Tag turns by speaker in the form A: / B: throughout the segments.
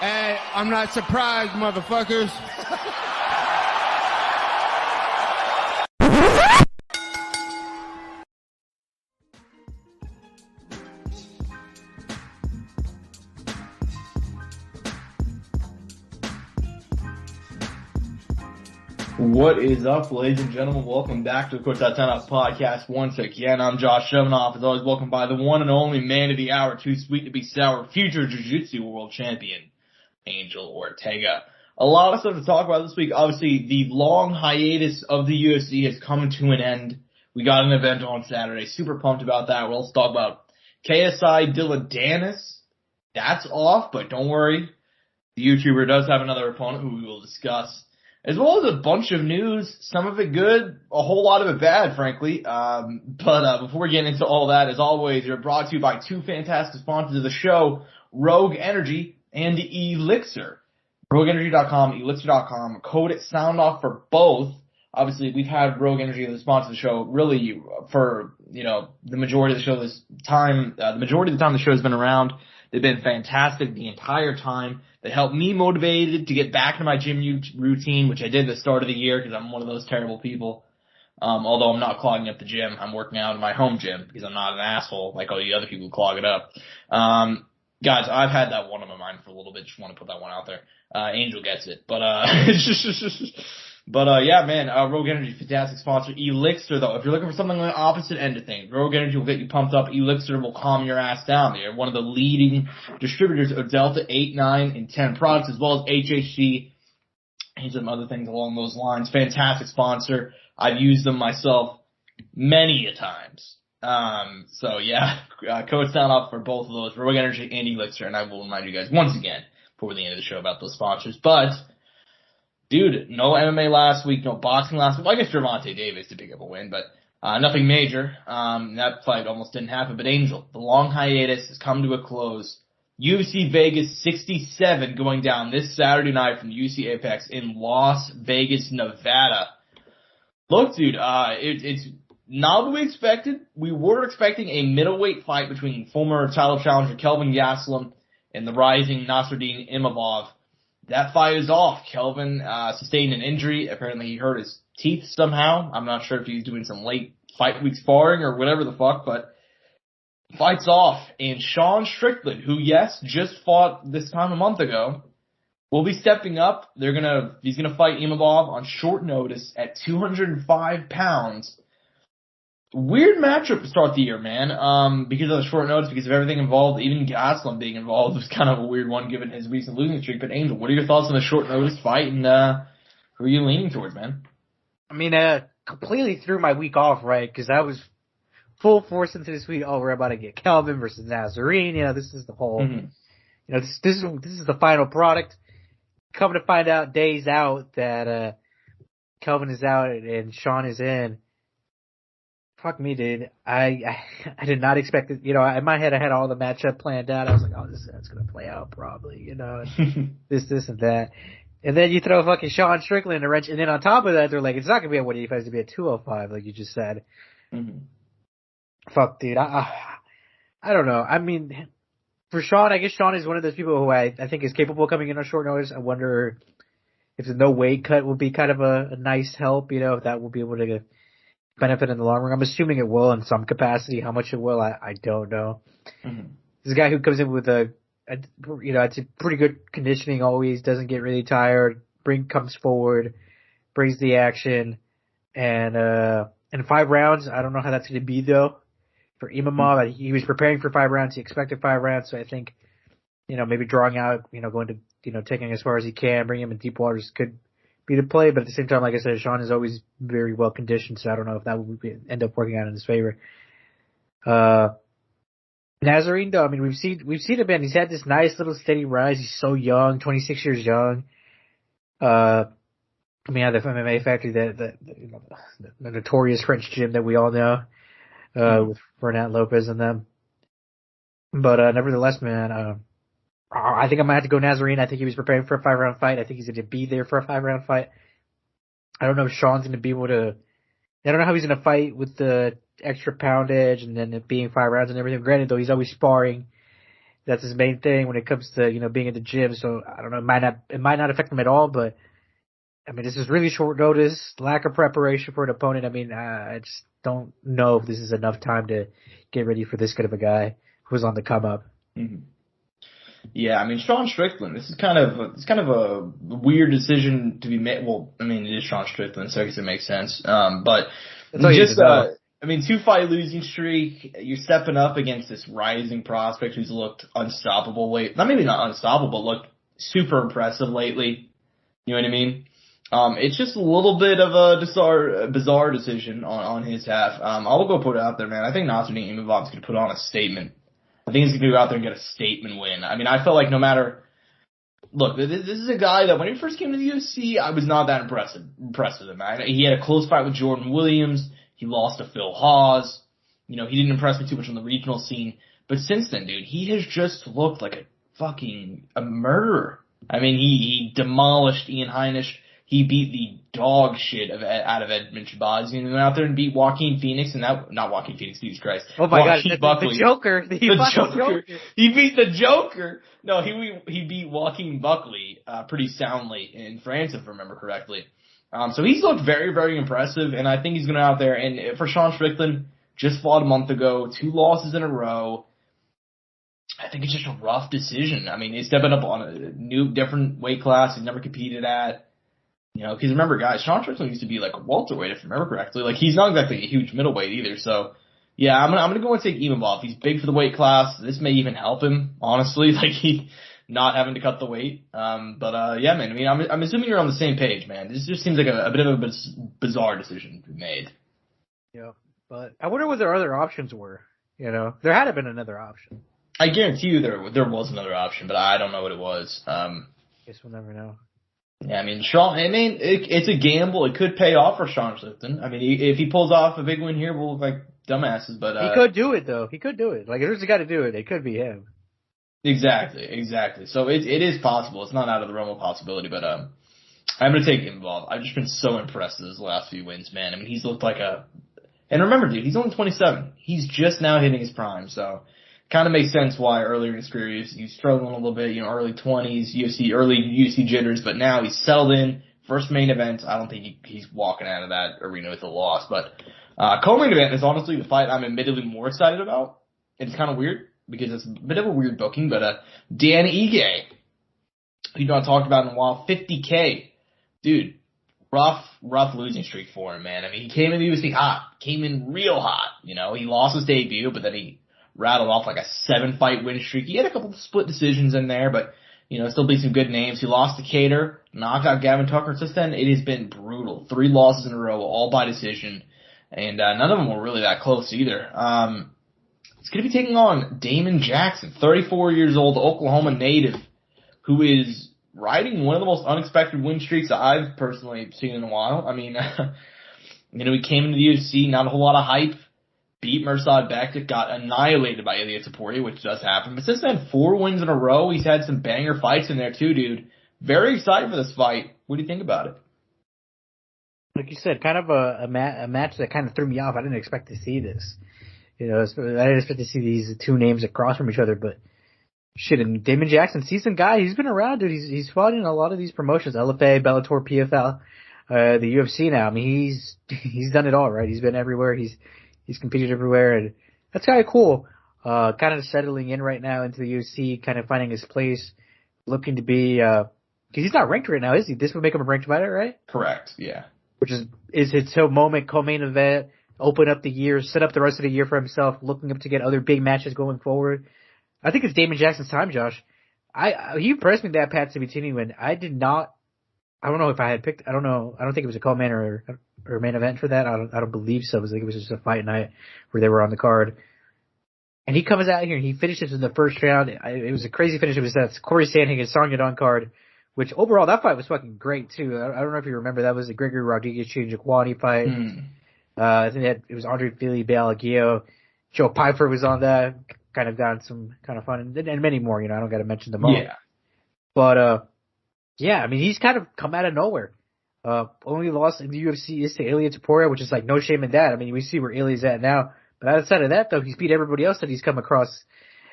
A: Hey, I'm not surprised, motherfuckers.
B: What is up, ladies and gentlemen? Welcome back to the Courtside Soundoff podcast once again. I'm Josh Evanoff, as always welcomed by the one and only man of the hour, too sweet to be sour, future Jiu-Jitsu world champion, Angel Ortega. A lot of stuff to talk about this week. Obviously, the long hiatus of the UFC has come to an end. We got an event on Saturday. Super pumped about that. We'll also talk about KSI Danis. That's off, but don't worry. The YouTuber does have another opponent who we will discuss, as well as a bunch of news, some of it good, a whole lot of it bad, frankly. But before we get into all that, as always, you're brought to you by two fantastic sponsors of the show, Rogue Energy and ELYXR. RogueEnergy.com, ELYXR.com, code it Soundoff for both. Obviously, we've had Rogue Energy as a sponsor of the show really for, the majority of the show this time. The majority of the time the show has been around. They've been fantastic the entire time. They helped me motivated to get back to my gym routine, which I did at the start of the year because I'm one of those terrible people. Although I'm not clogging up the gym. I'm working out in my home gym because I'm not an asshole like all the other people who clog it up. Guys, I've had that one on my mind for a little bit. Just want to put that one out there. Angel gets it. Yeah, man, Rogue Energy, fantastic sponsor. ELYXR, though, if you're looking for something on the opposite end of things, Rogue Energy will get you pumped up. ELYXR will calm your ass down. They're one of the leading distributors of Delta 8, 9, and 10 products, as well as HHC and some other things along those lines. Fantastic sponsor. I've used them myself many a times. Code Soundoff for both of those, Rogue Energy and ELYXR, and I will remind you guys once again before the end of the show about those sponsors. But dude, no MMA last week, no boxing last week. Well, I guess Gervonta Davis did pick up a win, but nothing major. That fight almost didn't happen. But Angel, the long hiatus has come to a close. UFC Vegas 67 going down this Saturday night from UFC Apex in Las Vegas, Nevada. Look, dude, it's not what we expected. We were expecting a middleweight fight between former title challenger Kelvin Gastelum and the rising Nasruddin Imavov. That fight is off. Kelvin sustained an injury. Apparently he hurt his teeth somehow. I'm not sure if he's doing some late fight week sparring or whatever the fuck, but fight's off. And Sean Strickland, who, yes, just fought this time a month ago, will be stepping up. He's gonna fight Imavov on short notice at 205 pounds. Weird matchup to start the year, man. Because of the short notice, because of everything involved, even Gastelum being involved was kind of a weird one given his recent losing streak. But Angel, what are your thoughts on the short notice fight, and who are you leaning towards, man?
C: I mean, completely threw my week off, right? Because I was full force into this week. Oh, we're about to get Kelvin versus Nazarene. This is the whole, this is the final product. Come to find out days out that Kelvin is out and Sean is in. Fuck me, dude. I did not expect it. In my head, I had all the matchup planned out. I was like, oh, that's going to play out probably, this and that. And then you throw fucking Sean Strickland in a wrench. And then on top of that, they're like, it's not going to be at 185, it's going to be at 205, like you just said. Mm-hmm. Fuck, dude. I don't know. I mean, for Sean, I guess Sean is one of those people who I think is capable of coming in on short notice. I wonder if the no weight cut will be kind of a nice help, if that will be able to benefit in the long run. I'm assuming it will in some capacity. How much it will, I don't know. Mm-hmm. This guy who comes in with it's a pretty good conditioning always, doesn't get really tired, comes forward, brings the action, and in 5 rounds, I don't know how that's going to be though. For Imavov, mm-hmm. He was preparing for 5 rounds, he expected 5 rounds, so I think, maybe drawing out, going to, taking as far as he can, bring him in deep waters could be the play, but at the same time, like I said, Sean is always very well conditioned, so I don't know if that would end up working out in his favor. Nazarene, though, I mean, we've seen him, man. He's had this nice little steady rise. He's so young, 26 years young. The MMA Factory, the notorious French gym that we all know, with Fernand Lopez and them. But nevertheless, man, I think I might have to go Nazarene. I think he was preparing for a 5-round fight. I think he's going to be there for a 5-round fight. I don't know if Sean's going to be able to. I don't know how he's going to fight with the extra poundage and then it being 5 rounds and everything. Granted, though, he's always sparring That's his main thing when it comes to, being in the gym. So I don't know, it might not affect him at all, but I mean, this is really short notice, lack of preparation for an opponent. I mean, I just don't know if this is enough time to get ready for this good of a guy who's on the come up.
B: Mm-hmm. Yeah, I mean, Sean Strickland, it's kind of a weird decision to be made. Well, I mean, it is Sean Strickland, so I guess it makes sense. But just, I mean, 2-fight losing streak, you're stepping up against this rising prospect who's looked unstoppable maybe not unstoppable, looked super impressive lately. You know what I mean? It's just a little bit of a bizarre decision on his half. I'll go put it out there, man. I think Nasruddin Imamov's going to put on a statement. I think he's going to go out there and get a statement win. I mean, I felt like no matter – look, this is a guy that when he first came to the UFC, I was not that impressed with him. He had a close fight with Jordan Williams. He lost to Phil Hawes. He didn't impress me too much on the regional scene. But since then, dude, he has just looked like a murderer. I mean, he demolished Ian Heinisch. He beat the dog shit out of Edmund Shabazz. He went out there and beat Joaquin Phoenix, and not Joaquin Phoenix, Jesus Christ.
C: Oh my
B: Joaquin
C: God, the Joker. The Joker.
B: He beat the Joker. No, he beat Joaquin Buckley, pretty soundly in France, if I remember correctly. So he's looked very, very impressive, and I think he's going to out there. And for Sean Strickland, just fought a month ago, 2 losses in a row. I think it's just a rough decision. I mean, he's stepping up on a different weight class he's never competed at. Because remember, guys, Sean Strickland used to be like a welterweight, if I remember correctly. Like, he's not exactly a huge middleweight either. So, yeah, I'm gonna go and take Imavov. He's big for the weight class. This may even help him, honestly. Like, he not having to cut the weight. Yeah, man. I mean, I'm assuming you're on the same page, man. This just seems like a bit of a bizarre decision to be made.
C: Yeah, but I wonder what their other options were. There had to have been another option.
B: I guarantee you there was another option, but I don't know what it was.
C: Guess we'll never know.
B: Yeah, I mean, it's a gamble. It could pay off for Sean Strickland. I mean, if he pulls off a big win here, we'll look like dumbasses, but
C: he could do it, though. He could do it. Like, if there's a guy to do it, it could be him.
B: Exactly. So it is possible. It's not out of the realm of possibility, but I'm going to take him involved. I've just been so impressed with his last few wins, man. I mean, he's looked like and remember, dude, he's only 27. He's just now hitting his prime, so kind of makes sense why earlier in his career he's struggling a little bit, early 20s, early UFC jitters, but now he's settled in. First main event, I don't think he's walking out of that arena with a loss, but co-main event is honestly the fight I'm admittedly more excited about. It's kind of weird because it's a bit of a weird booking, but Dan Ige, who not talked about in a while, 50K. Dude, rough losing streak for him, man. I mean, he came in the UFC hot, came in real hot, He lost his debut, but then he rattled off like a 7-fight win streak. He had a couple of split decisions in there, but, still beat some good names. He lost to Cater, knocked out Gavin Tucker. Since then, it has been brutal. 3 losses in a row, all by decision, and none of them were really that close either. It's going to be taking on Damon Jackson, 34 years old, Oklahoma native, who is riding one of the most unexpected win streaks that I've personally seen in a while. I mean, he came into the UFC, not a whole lot of hype. Beat Mirsad Bektic, got annihilated by ELYXR, which does happen. But since then, 4 wins in a row. He's had some banger fights in there too, dude. Very excited for this fight. What do you think about it?
C: Like you said, kind of a match that kind of threw me off. I didn't expect to see this. I didn't expect to see these 2 names across from each other, but shit, and Damon Jackson, seasoned guy, he's been around, dude. He's fought in a lot of these promotions, LFA, Bellator, PFL, the UFC now. I mean, he's done it all, right? He's been everywhere. He's competed everywhere, and that's kind of cool. Kind of settling in right now into the UFC, kind of finding his place, looking to be, cause he's not ranked right now, is he? This would make him a ranked fighter, right?
B: Correct, yeah.
C: Which is his moment, co-main event, open up the year, set up the rest of the year for himself, looking up to get other big matches going forward. I think it's Damon Jackson's time, Josh. He impressed me that Pat Sabatini win. I don't know if I had picked, I don't know. I don't think it was a co-main or main event for that. I don't believe so. I think it was just a fight night where they were on the card. And he comes out here and he finishes in the first round. It was a crazy finish. It was that Corey Sandhagen, Song Yadong card, which overall that fight was fucking great too. I don't know if you remember, that was the Gregory Rodriguez Jaquani fight. I think it was Andre Fili, Balaguio, Joe Piper was on that. Kind of gotten some kind of fun and many more. I don't got to mention them all.
B: Yeah.
C: But yeah, I mean, he's kind of come out of nowhere. Only loss in the UFC is to ELYXR, which is like no shame in that. I mean, we see where Ilya's at now. But outside of that, though, he's beat everybody else that he's come across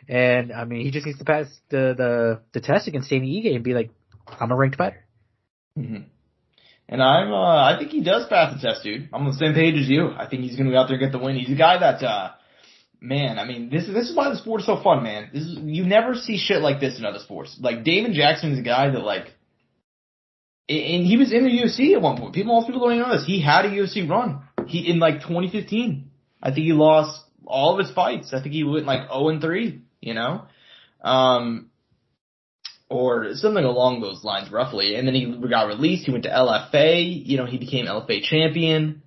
C: And I mean, he just needs to pass the test against Danny Ige and be like, I'm a ranked fighter.
B: Mm-hmm. And I think he does pass the test, dude. I'm on the same page as you. I think he's going to go out there and get the win. He's a guy that, man, I mean, this is why the sport is so fun, man. You never see shit like this in other sports. Like, Damon Jackson is a guy that, like, and he was in the UFC at one point. Most people don't even know this. He had a UFC run. In like 2015. I think he lost all of his fights. I think he went like 0-3, you know? Or something along those lines, roughly. And then he got released. He went to LFA. You know, he became LFA champion.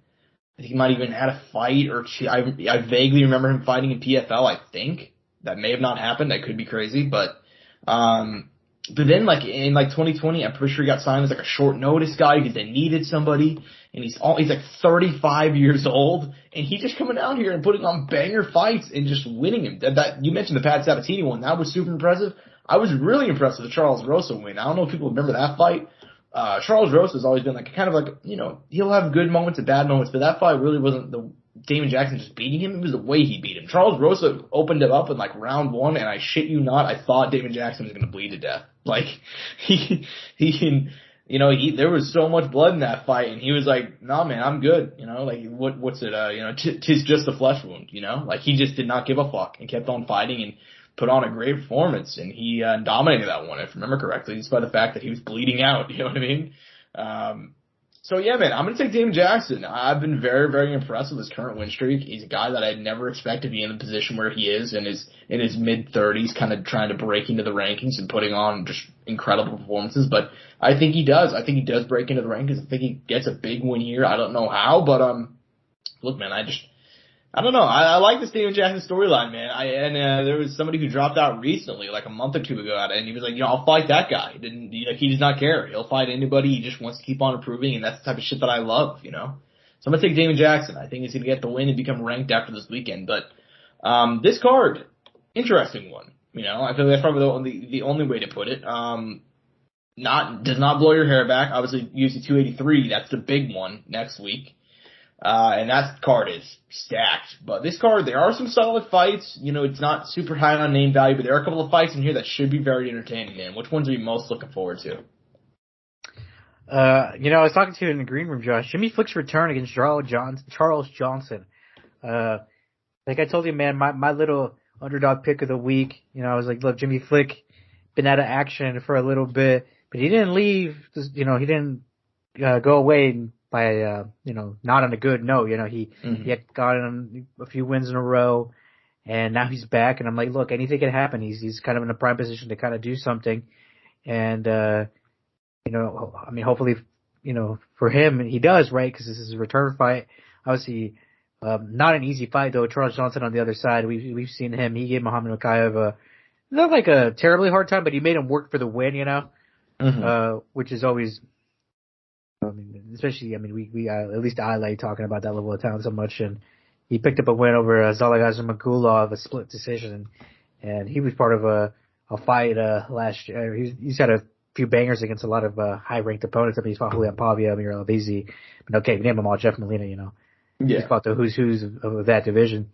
B: I think he might even had a fight or two. I vaguely remember him fighting in PFL, I think. That may have not happened. That could be crazy. But then, like, in, like, 2020, I'm pretty sure he got signed as, like, a short notice guy because they needed somebody. And he's like, 35 years old. And he's just coming out here and putting on banger fights and just winning him. You mentioned the Pat Sabatini one. That was super impressive. I was really impressed with the Charles Rosa win. I don't know if people remember that fight. Charles Rosa has always been, like, kind of like, you know, he'll have good moments and bad moments. But that fight really wasn't the Damon Jackson just beating him. It was the way he beat him. Charles Rosa opened it up in, like, round one, and I shit you not, I thought Damon Jackson was going to bleed to death. Like, there was so much blood in that fight, and he was like, nah, man, I'm good. You know, like, what's it, tis just a flesh wound, you know? Like, he just did not give a fuck and kept on fighting and put on a great performance, and he dominated that one, if I remember correctly, despite the fact that he was bleeding out, you know what I mean? So yeah, man, I'm going to take Damon Jackson. I've been very, very impressed with his current win streak. He's a guy that I'd never expect to be in the position where he is in his mid-30s, kind of trying to break into the rankings and putting on just incredible performances. But I think he does. I think he does break into the rankings. I think he gets a big win here. I don't know how, but look, man, I don't know. I like this Damon Jackson storyline, man. There was somebody who dropped out recently, like a month or two ago, and he was like, I'll fight that guy. He does not care. He'll fight anybody. He just wants to keep on improving, and that's the type of shit that I love, you know. So I'm gonna take Damon Jackson. I think he's gonna get the win and become ranked after this weekend. But this card, interesting one. You know, I feel that's probably the only way to put it. Does not blow your hair back. Obviously, UFC 283. That's the big one next week. And that card is stacked. But this card, there are some solid fights. You know, it's not super high on name value, but there are a couple of fights in here that should be very entertaining, man. Which ones are you most looking forward to?
C: I was talking to you in the green room, Josh. Jimmy Flick's return against Charles Johnson. Like I told you, man, my little underdog pick of the week, I was like, look, Jimmy Flick been out of action for a little bit, but he didn't leave, he didn't go away by, not on a good note. He had gotten a few wins in a row, and now he's back, and I'm like, look, anything can happen. He's kind of in a prime position to kind of do something. And, hopefully, for him, he does, right? Because this is a return fight. Obviously, not an easy fight, though. Charles Johnson on the other side, we've seen him. He gave Muhammad Mokaev not like a terribly hard time, but he made him work for the win, which is always, especially, we at least I like talking about that level of talent so much. And he picked up a win over Zhalgas Magulov, a split decision, and he was part of a fight last year. He's had a few bangers against a lot of high-ranked opponents. He's fought Julian Pavia, Miguel Albizi. But okay, name them all. Jeff Molina, Yeah. He's fought the who's of that division.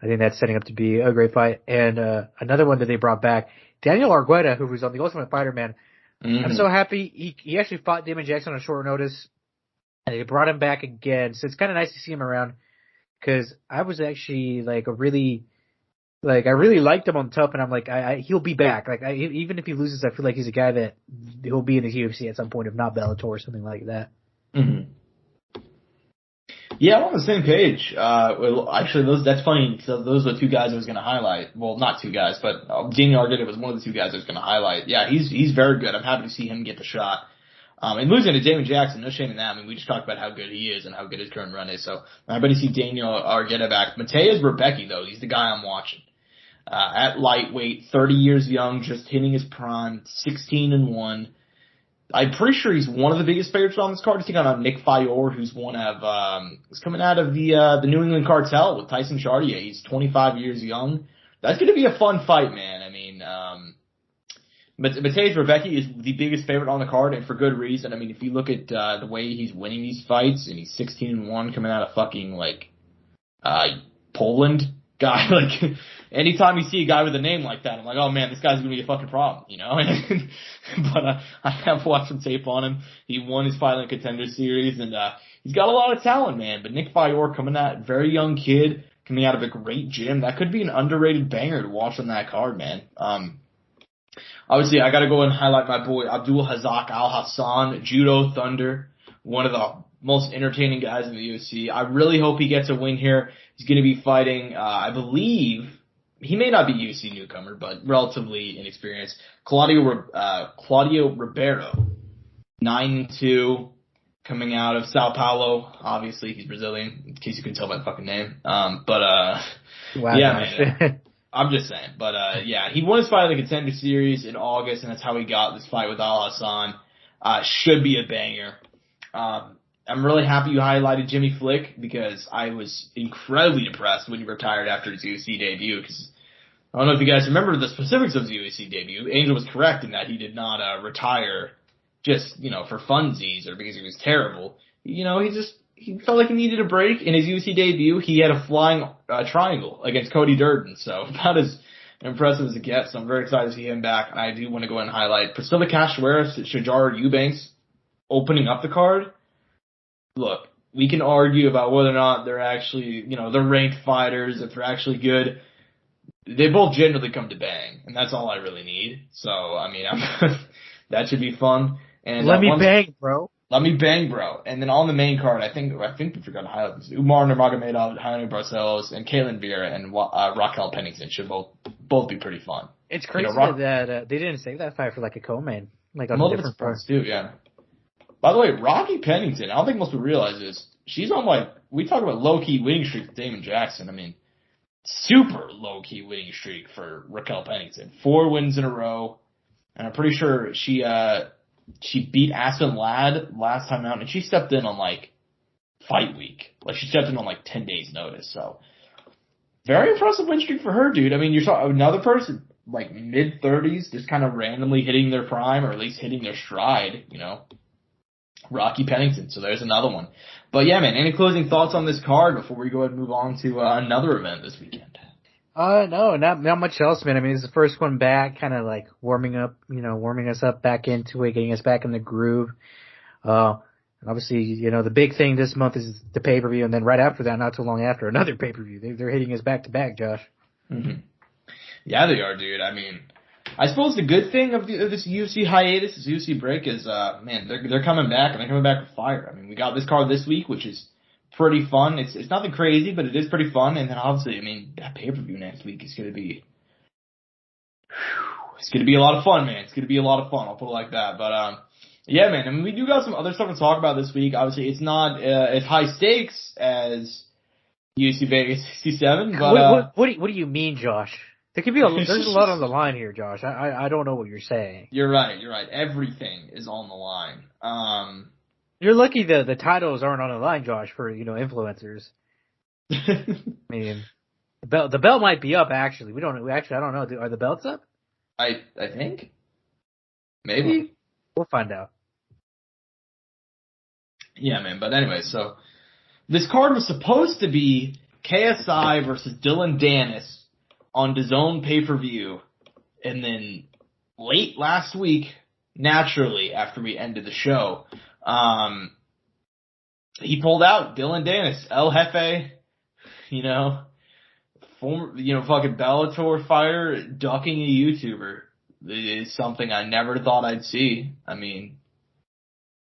C: I think that's setting up to be a great fight. And another one that they brought back, Daniel Argueta, who was on the Ultimate Fighter, man. I'm so happy. He actually fought Damon Jackson on short notice, and they brought him back again. So it's kind of nice to see him around, because I was actually I really liked him on Tough, and I'm like, he'll be back. Even if he loses, I feel like he's a guy that he'll be in the UFC at some point, if not Bellator or something like that.
B: Mm-hmm. Yeah, I'm on the same page. Actually, that's funny, because those are the two guys I was going to highlight. Well, not two guys, but Daniel Argueta was one of the two guys I was going to highlight. Yeah, he's very good. I'm happy to see him get the shot. And losing to Damon Jackson, no shame in that. We just talked about how good he is and how good his current run is. So I'm happy to see Daniel Argueta back. Mateusz Rebecki, though, he's the guy I'm watching. At lightweight, 30 years young, just hitting his prime, 16-1. I'm pretty sure he's one of the biggest favorites on this card. He's taking on Nick Fior, who's he's coming out of the New England Cartel with Tyson Chartier. He's 25 years young. That's going to be a fun fight, man. But Mateusz Rebecki is the biggest favorite on the card, and for good reason. If you look at the way he's winning these fights, and he's 16-1 coming out of fucking Poland. guy. Like, anytime you see a guy with a name like that, I'm like, oh man, this guy's gonna be a fucking problem, you know? But I have watched some tape on him. He won his fight in the Contender Series, and he's got a lot of talent, man. But Nick Fior coming out, very young kid, coming out of a great gym. That could be an underrated banger to watch on that card, man. Obviously, I gotta go and highlight my boy Abdul Hazak Al Hassan, Judo Thunder, one of the most entertaining guys in the UFC. I really hope he gets a win here. He's going to be fighting, I believe, he may not be UFC newcomer, but relatively inexperienced, Claudio Ribeiro, 9-2, coming out of Sao Paulo. Obviously, he's Brazilian, in case you can tell by the fucking name. Wow, yeah, man. I'm just saying. But, yeah, he won his fight in the Contender Series in August, and that's how he got this fight with Al Hassan. Should be a banger. I'm really happy you highlighted Jimmy Flick because I was incredibly depressed when he retired after his UFC debut. Because I don't know if you guys remember the specifics of his UFC debut. Angel was correct in that he did not retire just, you know, for funsies or because he was terrible. You know, he felt like he needed a break. In his UFC debut, he had a flying triangle against Cody Durden. So about as impressive as it gets. So I'm very excited to see him back. And I do want to go ahead and highlight Priscilla Cachoeira, Shajar Eubanks opening up the card. Look, we can argue about whether or not they're actually, you know, they're ranked fighters, if they're actually good. They both generally come to bang, and that's all I really need. So, I mean, that should be fun. And
C: let me bang, bro.
B: Let me bang, bro. And then on the main card, I think we forgot to highlight this. Umar Nurmagomedov, Jaime Barcelos, and Caitlin Vieira and Raquel Pennington should both be pretty fun.
C: It's crazy that they didn't save that fight for like a co-main, like on a different part
B: too. Yeah. By the way, Rocky Pennington, I don't think most people realize this. She's on, like, we talk about low-key winning streak with Damon Jackson. I mean, super low-key winning streak for Raquel Pennington. 4 wins in a row. And I'm pretty sure she beat Aspen Ladd last time out, and she stepped in on, like, fight week. Like, she stepped in on, like, 10 days notice. So, very impressive win streak for her, dude. I mean, you saw another person, like, mid-30s, just kind of randomly hitting their prime, or at least hitting their stride, you know. Rocky Pennington, so there's another one. But yeah, man, any closing thoughts on this card before we go ahead and move on to another event this weekend?
C: No, not much else, man. I mean, it's the first one back, kind of like warming us up back into it, getting us back in the groove. And obviously, you know, the big thing this month is the pay-per-view, and then right after that, not too long after, another pay-per-view. They're hitting us back to back, Josh.
B: Mm-hmm. Yeah, they are, dude. I mean, I suppose the good thing of this UFC hiatus, this UFC break is, man, they're coming back, and they're coming back with fire. I mean, we got this card this week, which is pretty fun. It's nothing crazy, but it is pretty fun. And then obviously, I mean, that pay-per-view next week is going to be, it's going to be a lot of fun, man. It's going to be a lot of fun. I'll put it like that. But, yeah, man, I mean, we do got some other stuff to talk about this week. Obviously, it's not as high stakes as UFC Vegas 67, but
C: what do you mean, Josh? There could be there's a lot on the line here, Josh. I don't know what you're saying.
B: You're right. Everything is on the line.
C: You're lucky the titles aren't on the line, Josh, for, you know, influencers. I mean, the belt might be up, actually. I don't know. Are the belts up?
B: I think. Maybe.
C: We'll find out.
B: Yeah, man. But anyway, so this card was supposed to be KSI versus Dylan Dennis on DAZN pay-per-view, and then late last week, naturally, after we ended the show, he pulled out. Dylan Dennis, El Jefe, you know, fucking Bellator fighter ducking a YouTuber is something I never thought I'd see. I mean,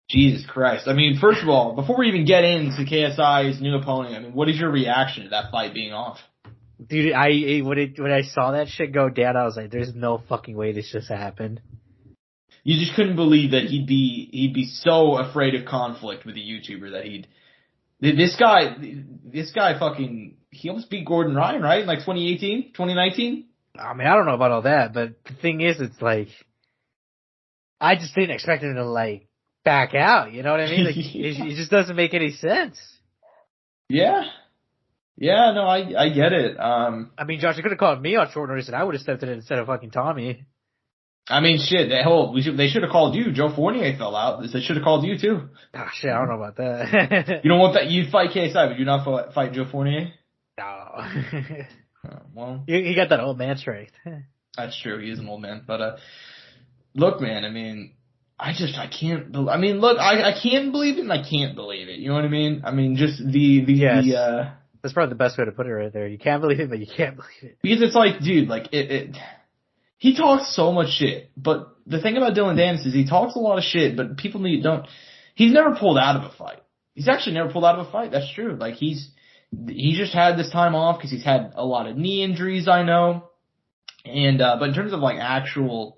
B: Jesus Christ. I mean, first of all, before we even get into KSI's new opponent, I mean, what is your reaction to that fight being off?
C: Dude, when I saw that shit go down, I was like, "There's no fucking way this just happened."
B: You just couldn't believe that he'd be so afraid of conflict with a YouTuber that this guy fucking, he almost beat Gordon Ryan, right? In like 2018, 2019?
C: I mean, I don't know about all that, but the thing is, it's like, I just didn't expect him to, like, back out, you know what I mean? Like, it just doesn't make any sense.
B: Yeah. Yeah, no, I get it.
C: I mean, Josh, you could have called me on short notice and I would have stepped in instead of fucking Tommy.
B: I mean, shit, they should have called you. Joe Fournier fell out. They should have called you too.
C: Ah, shit, I don't know about that.
B: You don't want that? You'd fight KSI, but you'd not fight Joe Fournier?
C: No.
B: Well,
C: he got that old man strength.
B: that's true. He is an old man. But look, man. I mean, I can't. I mean, look, I can believe it and I can't believe it. You know what I mean? I mean, just
C: that's probably the best way to put it right there. You can't believe it, but you can't believe it.
B: Because it's like, dude, like he talks so much shit. But the thing about Dylan Dennis is he talks a lot of shit, but people don't. He's never pulled out of a fight. He's actually never pulled out of a fight. That's true. Like he just had this time off because he's had a lot of knee injuries, I know. And but in terms of like actual,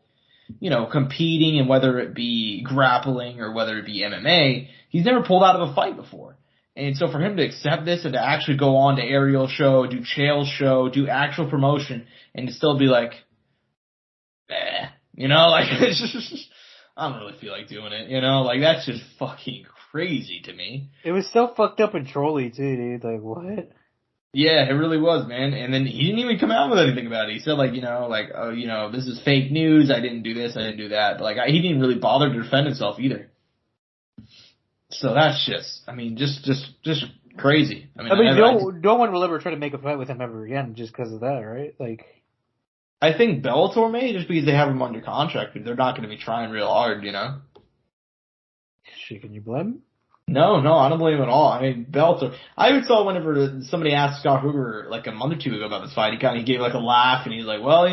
B: competing and whether it be grappling or whether it be MMA, he's never pulled out of a fight before. And so for him to accept this and to actually go on to Ariel's show, do Chael's show, do actual promotion, and to still be like, like it's just, I don't really feel like doing it, like that's just fucking crazy to me.
C: It was so fucked up and trolly too, dude. Like what?
B: Yeah, it really was, man. And then he didn't even come out with anything about it. He said this is fake news. I didn't do this. I didn't do that. But like, he didn't really bother to defend himself either. So that's just crazy.
C: No one will ever try to make a fight with him ever again just because of that, right? Like,
B: I think Bellator may, just because they have him under contract. They're not going to be trying real hard,
C: Shit, can you blame him?
B: No, I don't blame him at all. I mean, Bellator. I even saw whenever somebody asked Scott Hoover like a month or two ago about this fight, he gave like a laugh and he's like, well,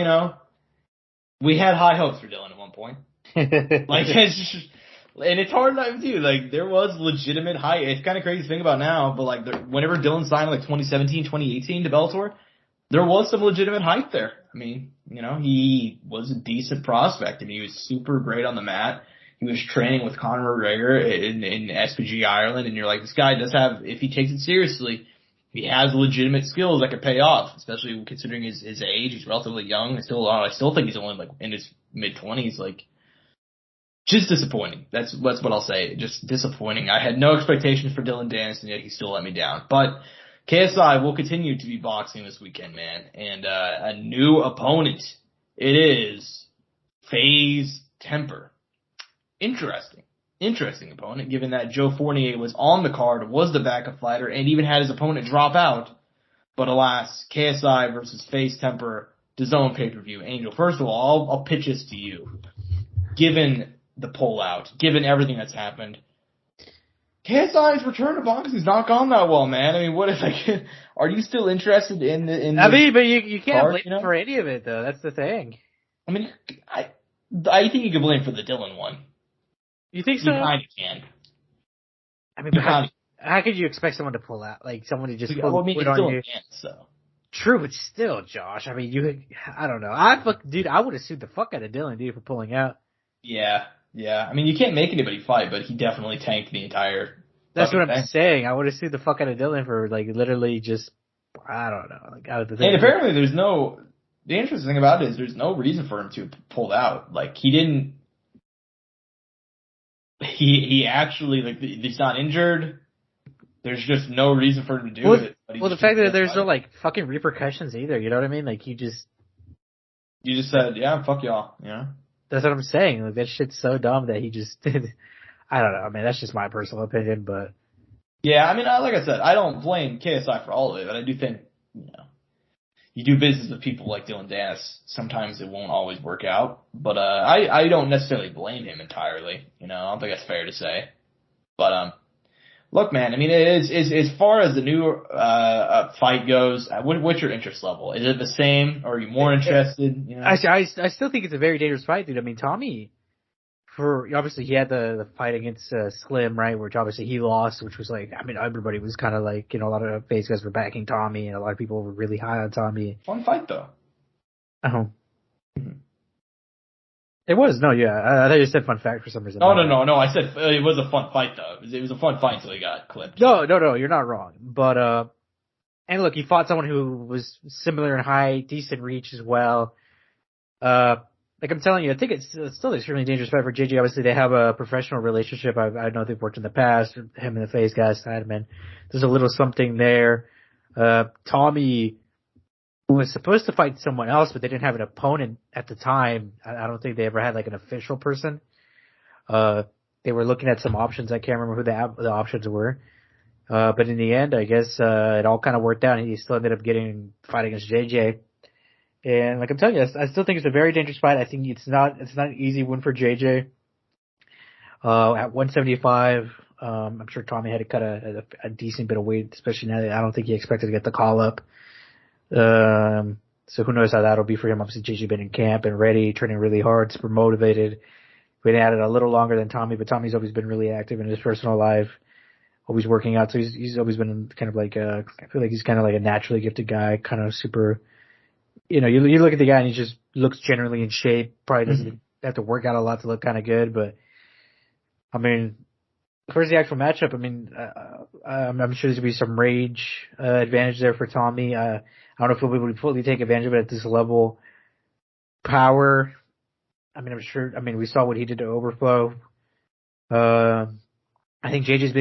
B: we had high hopes for Dylan at one point. Like, it's just, and it's hard not to, like, there was legitimate hype. It's kind of crazy to think about now, but like, whenever Dylan signed like 2017, 2018 to Bellator, there was some legitimate hype there. I mean, he was a decent prospect. I mean, he was super great on the mat. He was training with Conor McGregor in SPG Ireland, and you're like, this guy does have, if he takes it seriously, he has legitimate skills that could pay off, especially considering his age. He's relatively young. I still think he's only like in his mid-20s. Like, just disappointing. That's what I'll say. Just disappointing. I had no expectations for Dylan Dennis, and yet he still let me down. But KSI will continue to be boxing this weekend, man. And a new opponent. It is Faze Temper. Interesting opponent, given that Joe Fournier was on the card, was the backup fighter, and even had his opponent drop out. But alas, KSI versus Faze Temper, DAZN pay-per-view. Angel, first of all, I'll pitch this to you. Given the pullout, given everything that's happened, KSI's return to boxing has not gone that well, man. I mean, what if are you still interested in
C: I mean, but you can't blame him for any of it, though. That's the thing.
B: I mean, I think you can blame for the Dylan one.
C: You think so?
B: You kind of can.
C: I mean, how could you expect someone to pull out? Like, someone to just put on you?
B: So.
C: True, but still, Josh. I mean, I don't know. I would have sued the fuck out of Dylan, dude, for pulling out.
B: Yeah. I mean, you can't make anybody fight, but he definitely tanked the entire.
C: That's what I'm saying. I would have sued the fuck out of Dylan for, like, literally just, I don't know, like, out of the thing.
B: And apparently the interesting thing about it is there's no reason for him to pull out. Like, he actually, like, he's not injured. There's just no reason for him to do it.
C: Well, the fact that there's no, like, fucking repercussions either, you know what I mean? Like, you just
B: said, yeah, fuck y'all,
C: That's what I'm saying. Like, that shit's so dumb that he just did. I don't know. I mean, that's just my personal opinion, but.
B: Yeah, I mean, like I said, I don't blame KSI for all of it, but I do think, you do business with people like Dylan Dennis, sometimes it won't always work out. But I don't necessarily blame him entirely. I don't think that's fair to say. But look, man, I mean, it is as far as the new fight goes, what's your interest level? Is it the same, or are you more interested?
C: I still think it's a very dangerous fight, dude. I mean, Tommy, obviously he had the fight against Slim, right, which obviously he lost, which was like, I mean, everybody was kind of like, a lot of Faze guys were backing Tommy, and a lot of people were really high on Tommy.
B: Fun fight, though.
C: Oh. Mm-hmm. It was, no, yeah. I thought you said fun fact for some reason.
B: No. I said it was a fun fight, though. It was a fun fight until he got clipped.
C: No, you're not wrong. But, and look, he fought someone who was similar in height, decent reach as well. Like I'm telling you, I think it's still an extremely dangerous fight for JJ. Obviously, they have a professional relationship. I know they've worked in the past. Him and the Faze guys, man. There's a little something there. Tommy was supposed to fight someone else, but they didn't have an opponent at the time. I don't think they ever had like an official person. They were looking at some options. I can't remember who the options were. But in the end, I guess, it all kind of worked out. He still ended up getting fight against JJ. And like I'm telling you, I still think it's a very dangerous fight. I think it's not an easy win for JJ. At 175, I'm sure Tommy had to cut a decent bit of weight, especially now that I don't think he expected to get the call up. So who knows how that'll be for him. Obviously, JJ been in camp and ready, training really hard, super motivated. Been at it a little longer than Tommy, but Tommy's always been really active in his personal life, always working out. So he's always been kind of like I feel like he's kind of like a naturally gifted guy, kind of super. You look at the guy and he just looks generally in shape. Probably doesn't have to work out a lot to look kind of good, but I mean, where's the actual matchup? I mean, I'm sure there's gonna be some rage advantage there for Tommy. I don't know if he'll be able to fully take advantage of it at this level. Power. I mean, I'm sure. I mean, we saw what he did to Overflow. I think JJ's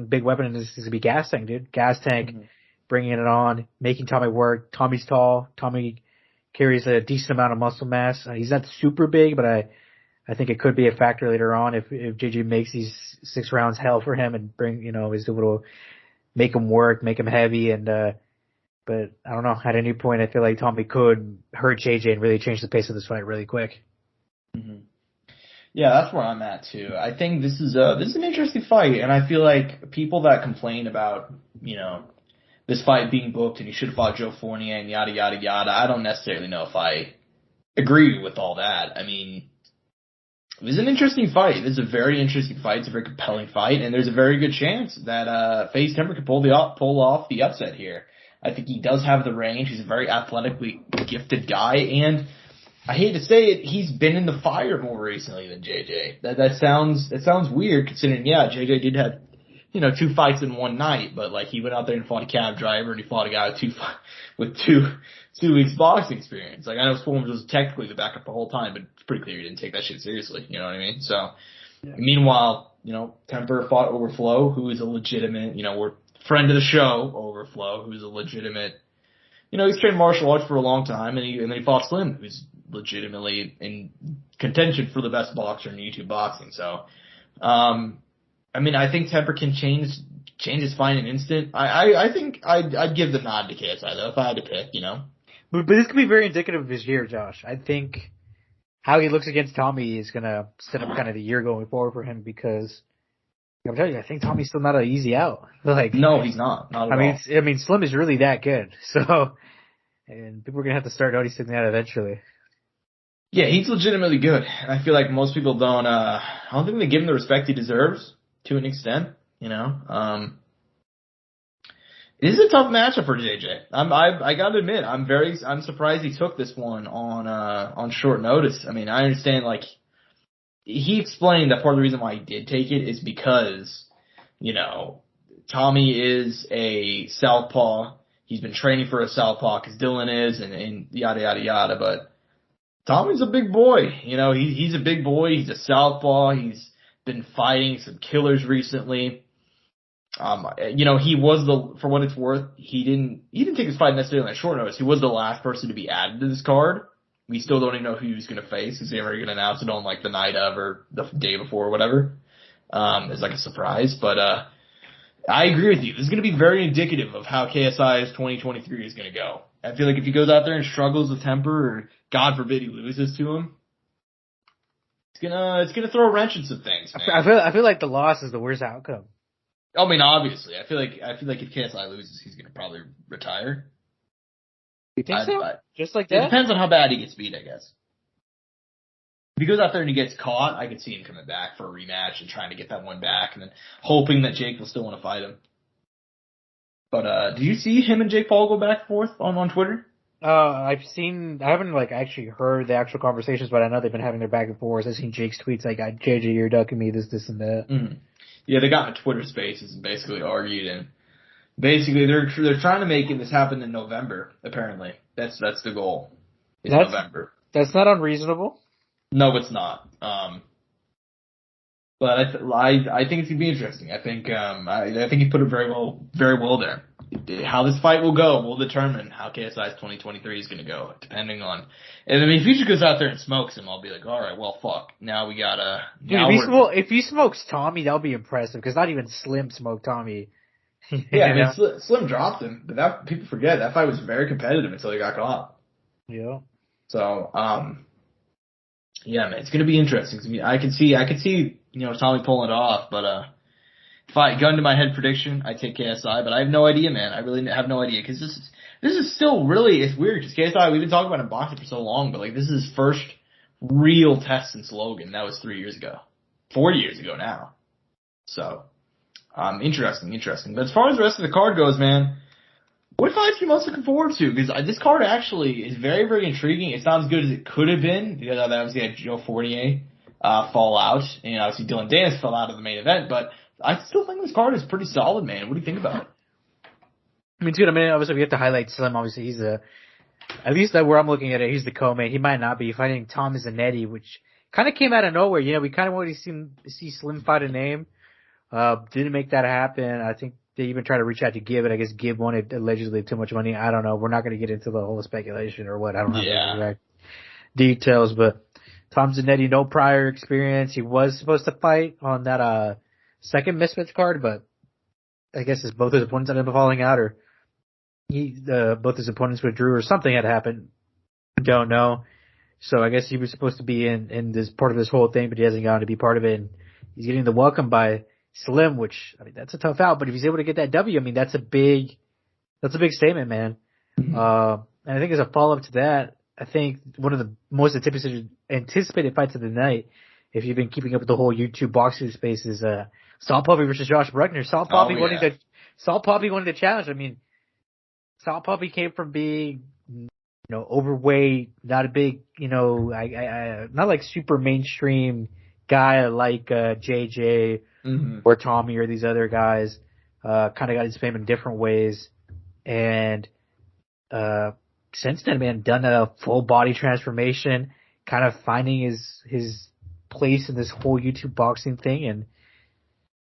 C: big weapon is to be gas tank, dude. Gas tank, bringing it on, making Tommy work. Tommy's tall. Tommy carries a decent amount of muscle mass. He's not super big, but I think it could be a factor later on if JJ makes these 6 rounds hell for him and is able to make him work, make him heavy, and but I don't know. At any point, I feel like Tommy could hurt JJ and really change the pace of this fight really quick.
B: Mm-hmm. Yeah, that's where I'm at too. I think this is an interesting fight, and I feel like people that complain about this fight being booked and he should have fought Joe Fournier and yada yada yada. I don't necessarily know if I agree with all that. I mean, it was an interesting fight. This is a very interesting fight. It's a very compelling fight, and there's a very good chance that Faze Temper could pull off the upset here. I think he does have the range. He's a very athletically gifted guy, and I hate to say it, he's been in the fire more recently than JJ. That sounds weird considering, yeah, JJ did have 2 fights in one night, but like he went out there and fought a cab driver and he fought a guy with two weeks boxing experience. Like I know Swarms was technically the backup the whole time, but it's pretty clear he didn't take that shit seriously. You know what I mean? So, yeah. Meanwhile, Temper fought Overflow, who is a legitimate, we're friend of the show, Overflow, who's a legitimate, he's trained martial arts for a long time, and then he fought Slim, who's legitimately in contention for the best boxer in YouTube boxing. So, I mean, I think Temper can change his fight in an instant. I think I'd give the nod to KSI though if I had to pick,
C: But this could be very indicative of his year, Josh. I think how he looks against Tommy is gonna set up kind of the year going forward for him because I'm telling you, I think Tommy's still not an easy out. Like, no,
B: he's not. Not at all.
C: I mean, Slim is really that good. So, and people are gonna have to start noticing that eventually.
B: Yeah, he's legitimately good, and I feel like most people don't. I don't think they give him the respect he deserves to an extent. It is a tough matchup for JJ. I gotta admit, I'm surprised he took this one on short notice. I mean, I understand he explained that part of the reason why he did take it is because, Tommy is a southpaw. He's been training for a southpaw because Dylan is and yada yada yada. But Tommy's a big boy. He's a big boy. He's a southpaw. He's been fighting some killers recently. He was for what it's worth, he didn't take his fight necessarily on short notice. He was the last person to be added to this card. We still don't even know who he was going to face because they were going to announce it on the night of or the day before or whatever. It's like a surprise, but I agree with you. This is going to be very indicative of how KSI's 2023 is going to go. I feel like if he goes out there and struggles with Temper, or God forbid he loses to him, it's gonna throw a wrench in some things, man.
C: I feel like the loss is the worst outcome.
B: I mean, obviously, I feel like if KSI loses, he's gonna probably retire.
C: You think so? Just like that?
B: It depends on how bad he gets beat, I guess. If he goes out there and he gets caught, I could see him coming back for a rematch and trying to get that one back, and then hoping that Jake will still want to fight him. But did you see him and Jake Paul go back and forth on Twitter?
C: I haven't actually heard the actual conversations, but I know they've been having their back and forth. I've seen Jake's tweets like, JJ, you're ducking me, this, and that.
B: Mm-hmm. Yeah, they got into Twitter Spaces and basically argued, and basically they're trying to make this happen in November. Apparently, that's the goal. November.
C: That's not unreasonable.
B: No, it's not. But I think it's gonna be interesting. I think he put it very well there. How this fight will go will determine how KSI's 2023 is gonna go, depending on. And I mean, if he just goes out there and smokes him, I'll be like, all right, well, fuck. Now we gotta.
C: Dude, if he smokes Tommy, that'll be impressive because not even Slim smoked Tommy.
B: Yeah, I mean, Slim dropped him, but that people forget that fight was very competitive until he got caught.
C: Yeah.
B: So, yeah, man, it's gonna be interesting. I mean, I could see, Tommy pulling it off, but if I gun to my head prediction, I take KSI, but I have no idea, man. I really have no idea because this is still really, it's weird because KSI, we've been talking about him boxing for so long, but like this is his first real test since Logan. That was 3 years ago, 4 years ago now. So, interesting. But as far as the rest of the card goes, man, what fights are you most looking forward to? Because this card actually is very, very intriguing. It's not as good as it could have been. Because obviously had Joe Fortier fall out, and obviously Dylan Danis fell out of the main event. But I still think this card is pretty solid, man. What do you think about it?
C: I mean, it's good. I mean, obviously we have to highlight Slim. Obviously, he's at least where I'm looking at it, he's the co-main. He might not be fighting Tom Zanetti, which kind of came out of nowhere. You know, we kind of wanted to see Slim fight a name. Didn't make that happen. I think they even tried to reach out to Gibb, and I guess Gibb wanted allegedly too much money. I don't know. We're not going to get into the whole speculation or what. I don't know the exact details, but Tom Zanetti, no prior experience. He was supposed to fight on that second Misfits card, but I guess both his opponents ended up falling out, or both his opponents withdrew, or something had happened. Don't know. So I guess he was supposed to be in this part of this whole thing, but he hasn't gotten to be part of it. And he's getting the welcome by Slim, which, I mean, that's a tough out, but if he's able to get that W, I mean, that's a big statement, man. Mm-hmm. And I think as a follow-up to that, I think one of the most anticipated fights of the night, if you've been keeping up with the whole YouTube boxing space, is Salt Puppy versus Josh Bruckner. Salt Puppy wanted the challenge. I mean, Salt Puppy came from being, overweight, not a big, not like super mainstream guy like JJ or Tommy or these other guys. Kind of got his fame in different ways, and since then, man, done a full body transformation, kind of finding his place in this whole YouTube boxing thing,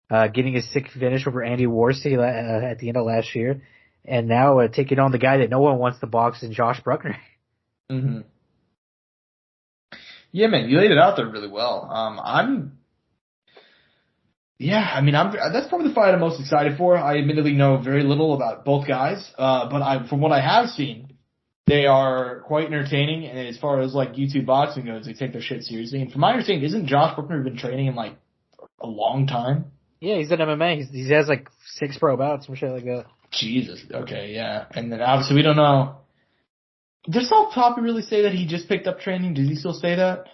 C: and getting a sick finish over Andy Warsey at the end of last year, and now taking on the guy that no one wants to box in Josh Bruckner.
B: Mm-hmm. Yeah, man, you laid it out there really well. That's probably the fight I'm most excited for. I admittedly know very little about both guys, but from what I have seen, they are quite entertaining. And as far as like YouTube boxing goes, they take their shit seriously. And from my understanding, isn't Josh Bruckner been training in like a long time?
C: Yeah, he's in MMA. He has like 6 pro bouts, some shit like that.
B: Jesus. Okay, yeah. And then obviously we don't know. Does Salt Puppy really say that he just picked up training? Does he still say that?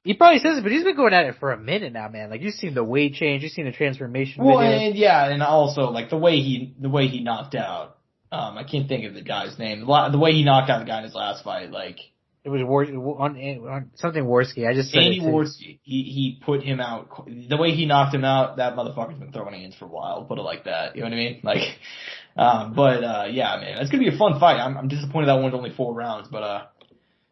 C: He probably says it, but he's been going at it for a minute now, man. Like, you've seen the weight change, you've seen the transformation
B: video.
C: And
B: also like the way he knocked out. I can't think of the guy's name. The way he knocked out the guy in his last fight, like
C: it was on something Worski. I just said
B: Andy Worski. He put him out. The way he knocked him out, that motherfucker's been throwing hands for a while. Put it like that. You know what I mean? Like, yeah, man, it's gonna be a fun fight. I'm disappointed that one's only 4 rounds, but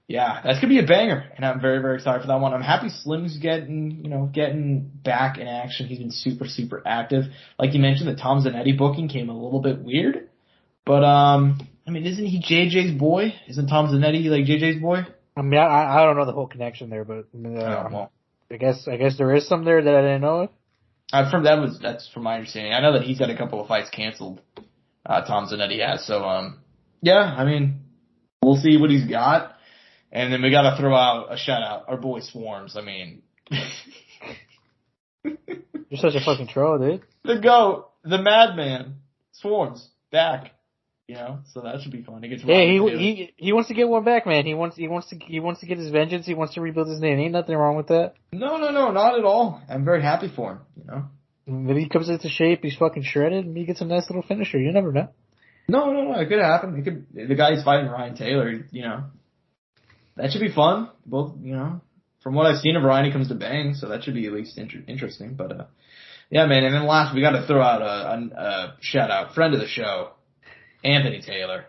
B: yeah, that's gonna be a banger, and I'm very, very excited for that one. I'm happy Slim's getting back in action. He's been super, super active. Like you mentioned, the Tom Zanetti booking came a little bit weird, but I mean, isn't he JJ's boy? Isn't Tom Zanetti like JJ's boy?
C: I mean, I don't know the whole connection there, but I guess there is some there that I didn't know of.
B: That's from my understanding. I know that he's got a couple of fights canceled. Tom Zanetti has, so yeah. I mean, we'll see what he's got. And then we gotta throw out a shout out, our boy Swarms. I mean,
C: you're such a fucking troll, dude.
B: The GOAT, the madman, Swarms, back. So that should be fun.
C: He wants to get one back, man. He wants to get his vengeance. He wants to rebuild his name. Ain't nothing wrong with that.
B: No, not at all. I'm very happy for him.
C: Maybe he comes into shape. He's fucking shredded, and he gets a nice little finisher. You never know.
B: No. It could happen. The guy he's fighting, Ryan Taylor. That should be fun. Both, from what I've seen of Ryan, he comes to bang, so that should be at least interesting. But yeah, man. And then last, we got to throw out a shout out, friend of the show, Anthony Taylor,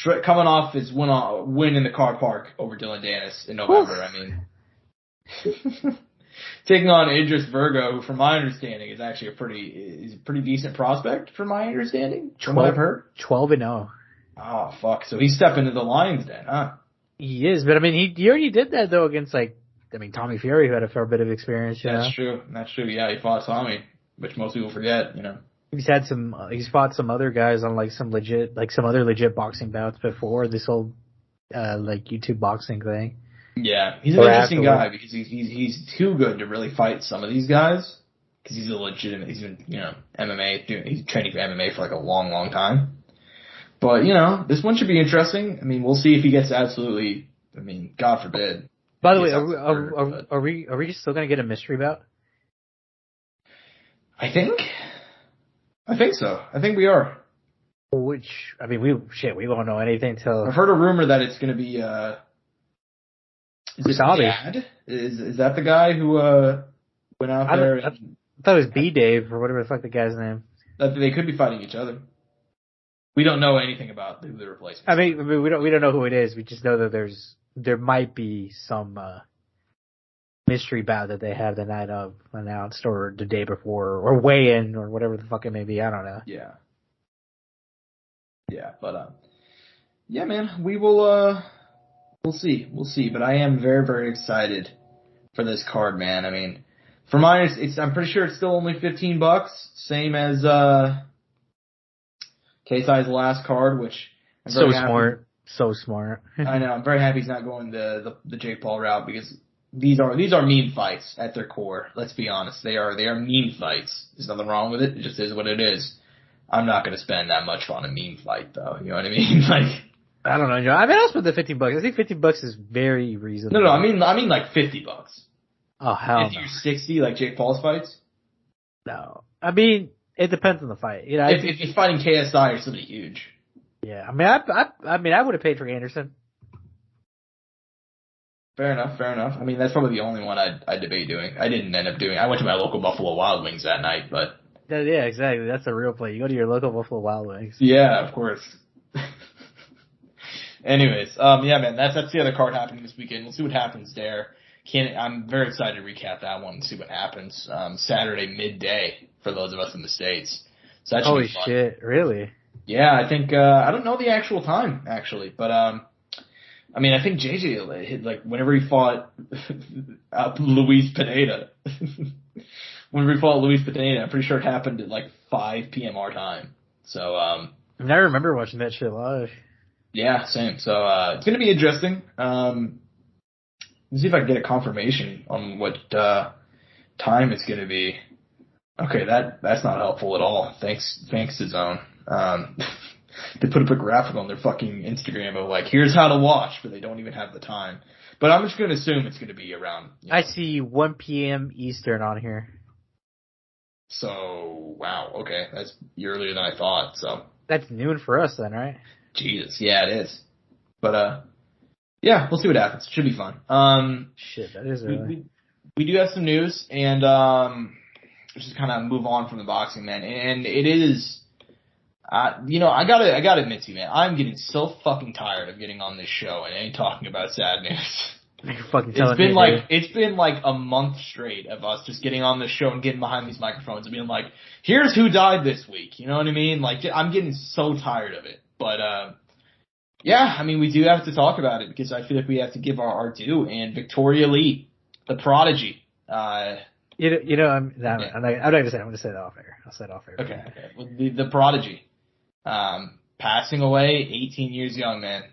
B: coming off his win in the car park over Dylan Danis in November. I mean, taking on Idris Virgo, who, from my understanding, is actually a pretty decent prospect. From my understanding, from what I've heard,
C: 12-0.
B: Oh fuck! So he's stepping into the Lions then, huh?
C: He is, but I mean, he already did that though against Tommy Fury, who had a fair bit of experience.
B: That's true. Yeah, he fought Tommy, which most people forget.
C: He's fought some other guys on like some other legit boxing bouts before this whole like YouTube boxing thing.
B: Yeah, he's an interesting guy because he's too good to really fight some of these guys because he's been MMA, he's training for MMA for like a long, long time. But this one should be interesting. I mean, we'll see if he gets absolutely. I mean, God forbid.
C: By the way, are we still gonna get a mystery bout?
B: I think so. I think we are.
C: We won't know anything till.
B: I've heard a rumor that it's going to be. Is that the guy who went out there?
C: I thought it was B Dave or whatever the fuck the guy's name.
B: That they could be fighting each other. We don't know anything about who the replacement.
C: I mean, we don't know who it is. We just know that there might be some mystery bout that they have the night of announced or the day before or weigh in or whatever the fuck it may be. I don't know.
B: Yeah. Yeah, but yeah, man, we will. We'll see. But I am very, very excited for this card, man. I mean, for mine, I'm pretty sure it's still only $15, same as KSI's last card, which I'm very happy.
C: So smart.
B: I know. I'm very happy he's not going the Jake Paul route because these are mean fights at their core. Let's be honest. They are mean fights. There's nothing wrong with it. It just is what it is. I'm not going to spend that much on a mean fight, though. You know what I mean? Like,
C: I don't know, Joe. I mean, I'll spend the $15. I think $15 is very reasonable.
B: No. I mean like $50.
C: Oh hell
B: if no. If you're 60, like Jake Paul's fights.
C: No, I mean it depends on the fight.
B: If he's fighting KSI or somebody huge.
C: Yeah, I mean, I would have paid for Anderson.
B: Fair enough. I mean, that's probably the only one I'd debate doing. I didn't end up doing. I went to my local Buffalo Wild Wings that night, but.
C: Yeah, exactly. That's the real play. You go to your local Buffalo Wild Wings.
B: Yeah, of course. Anyways, yeah, man, that's the other card happening this weekend. We'll see what happens there. I'm very excited to recap that one and see what happens. Saturday midday for those of us in the States. So that should be fun.
C: Holy shit, really?
B: Yeah, I think, I don't know the actual time, actually, but, I mean, I think JJ hit, like, whenever he fought Luis Pineda. Whenever he fought Luis Pineda, I'm pretty sure it happened at, like, 5 p.m. our time. So,
C: I mean, I remember watching that shit live.
B: Yeah, same. So, it's gonna be interesting. Let's see if I can get a confirmation on what, time it's gonna be. Okay, that's not helpful at all. Thanks to Zone. They put up a graphic on their fucking Instagram of like, here's how to watch, but they don't even have the time. But I'm just gonna assume it's gonna be around.
C: I see 1 p.m. Eastern on here.
B: So, wow, okay, that's earlier than I thought, so.
C: That's noon for us then, right?
B: Jesus, yeah, it is. But, yeah, we'll see what happens. Should be fun.
C: Shit, that is early.
B: We do have some news, and, just kind of move on from the boxing, man. And it is, I gotta admit to you, man, I'm getting so fucking tired of getting on this show and talking about sad news.
C: You're fucking telling me,
B: it's been like a month straight of us just getting on this show and getting behind these microphones and being like, here's who died this week. You know what I mean? Like, I'm getting so tired of it. But, yeah, I mean, we do have to talk about it because I feel like we have to give our due. And Victoria Lee, the prodigy,
C: I'm not going to say it. I'm going to say it off air. I'll say it off air.
B: Okay. Well, the prodigy, passing away, 18 years young, man.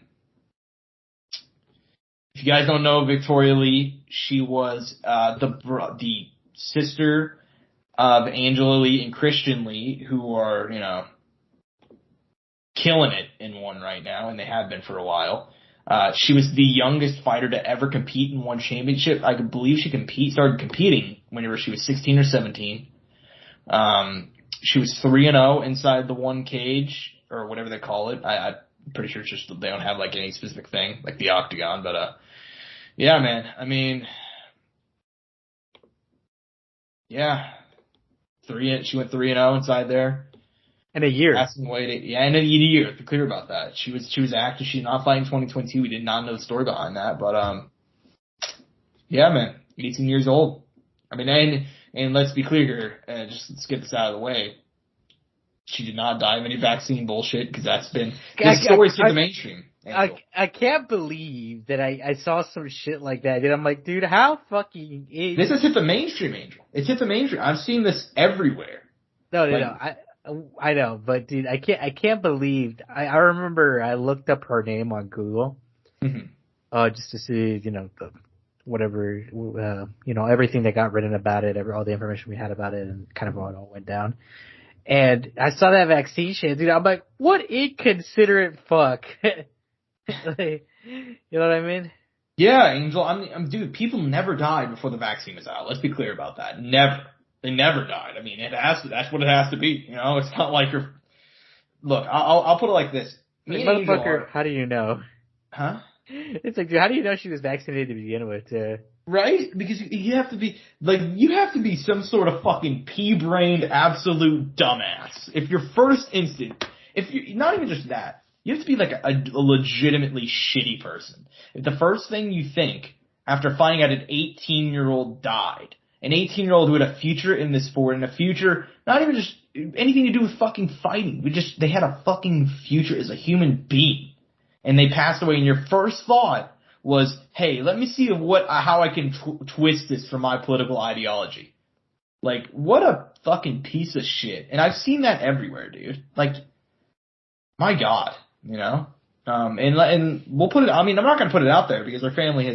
B: If you guys don't know Victoria Lee, she was the sister of Angela Lee and Christian Lee, who are, killing it in one right now, and they have been for a while. She was the youngest fighter to ever compete in one championship. I believe she started competing whenever she was 16 or 17. She was 3-0 inside the one cage, or whatever they call it. I'm pretty sure it's just they don't have like any specific thing, like the octagon, but yeah, man. I mean, yeah. She went 3-0 inside there.
C: In a year.
B: Passing away in a year. Be clear about that. She was active. She's not fighting 2022. We did not know the story behind that, but yeah, man. 18 years old. I mean, and let's be clear here, let's get this out of the way. She did not die of any vaccine bullshit because that's been this story's hit the mainstream.
C: I can't believe that I saw some shit like that. And I'm like, dude, how fucking
B: this has hit the mainstream, Angel. It's hit the mainstream. I've seen this everywhere.
C: No. I know, but dude, I can't believe, I remember I looked up her name on Google, just to see, whatever, everything that got written about it, all the information we had about it and kind of how it all went down. And I saw that vaccine shit, dude, I'm like, what inconsiderate fuck. Like, you know what I mean?
B: Yeah, Angel, dude, people never died before the vaccine was out. Let's be clear about that. Never. They never died. I mean, that's what it has to be. It's not like look, I'll put it like this. Me and Angel
C: Motherfucker, how do you know?
B: Huh?
C: It's like, dude, how do you know she was vaccinated to begin with?
B: Right? Because you have to be some sort of fucking pea-brained absolute dumbass. If your first instinct, if you're not even just that, you have to be like a legitimately shitty person. If the first thing you think after finding out an 18-year-old died, an 18-year-old who had a future in this sport and a future, not even just anything to do with fucking fighting, they had a fucking future as a human being, and they passed away, and your first thought was, hey, let me see how I can twist this for my political ideology. Like, what a fucking piece of shit. And I've seen that everywhere, dude. Like, my God, and we'll put it, I mean, I'm not going to put it out there because our family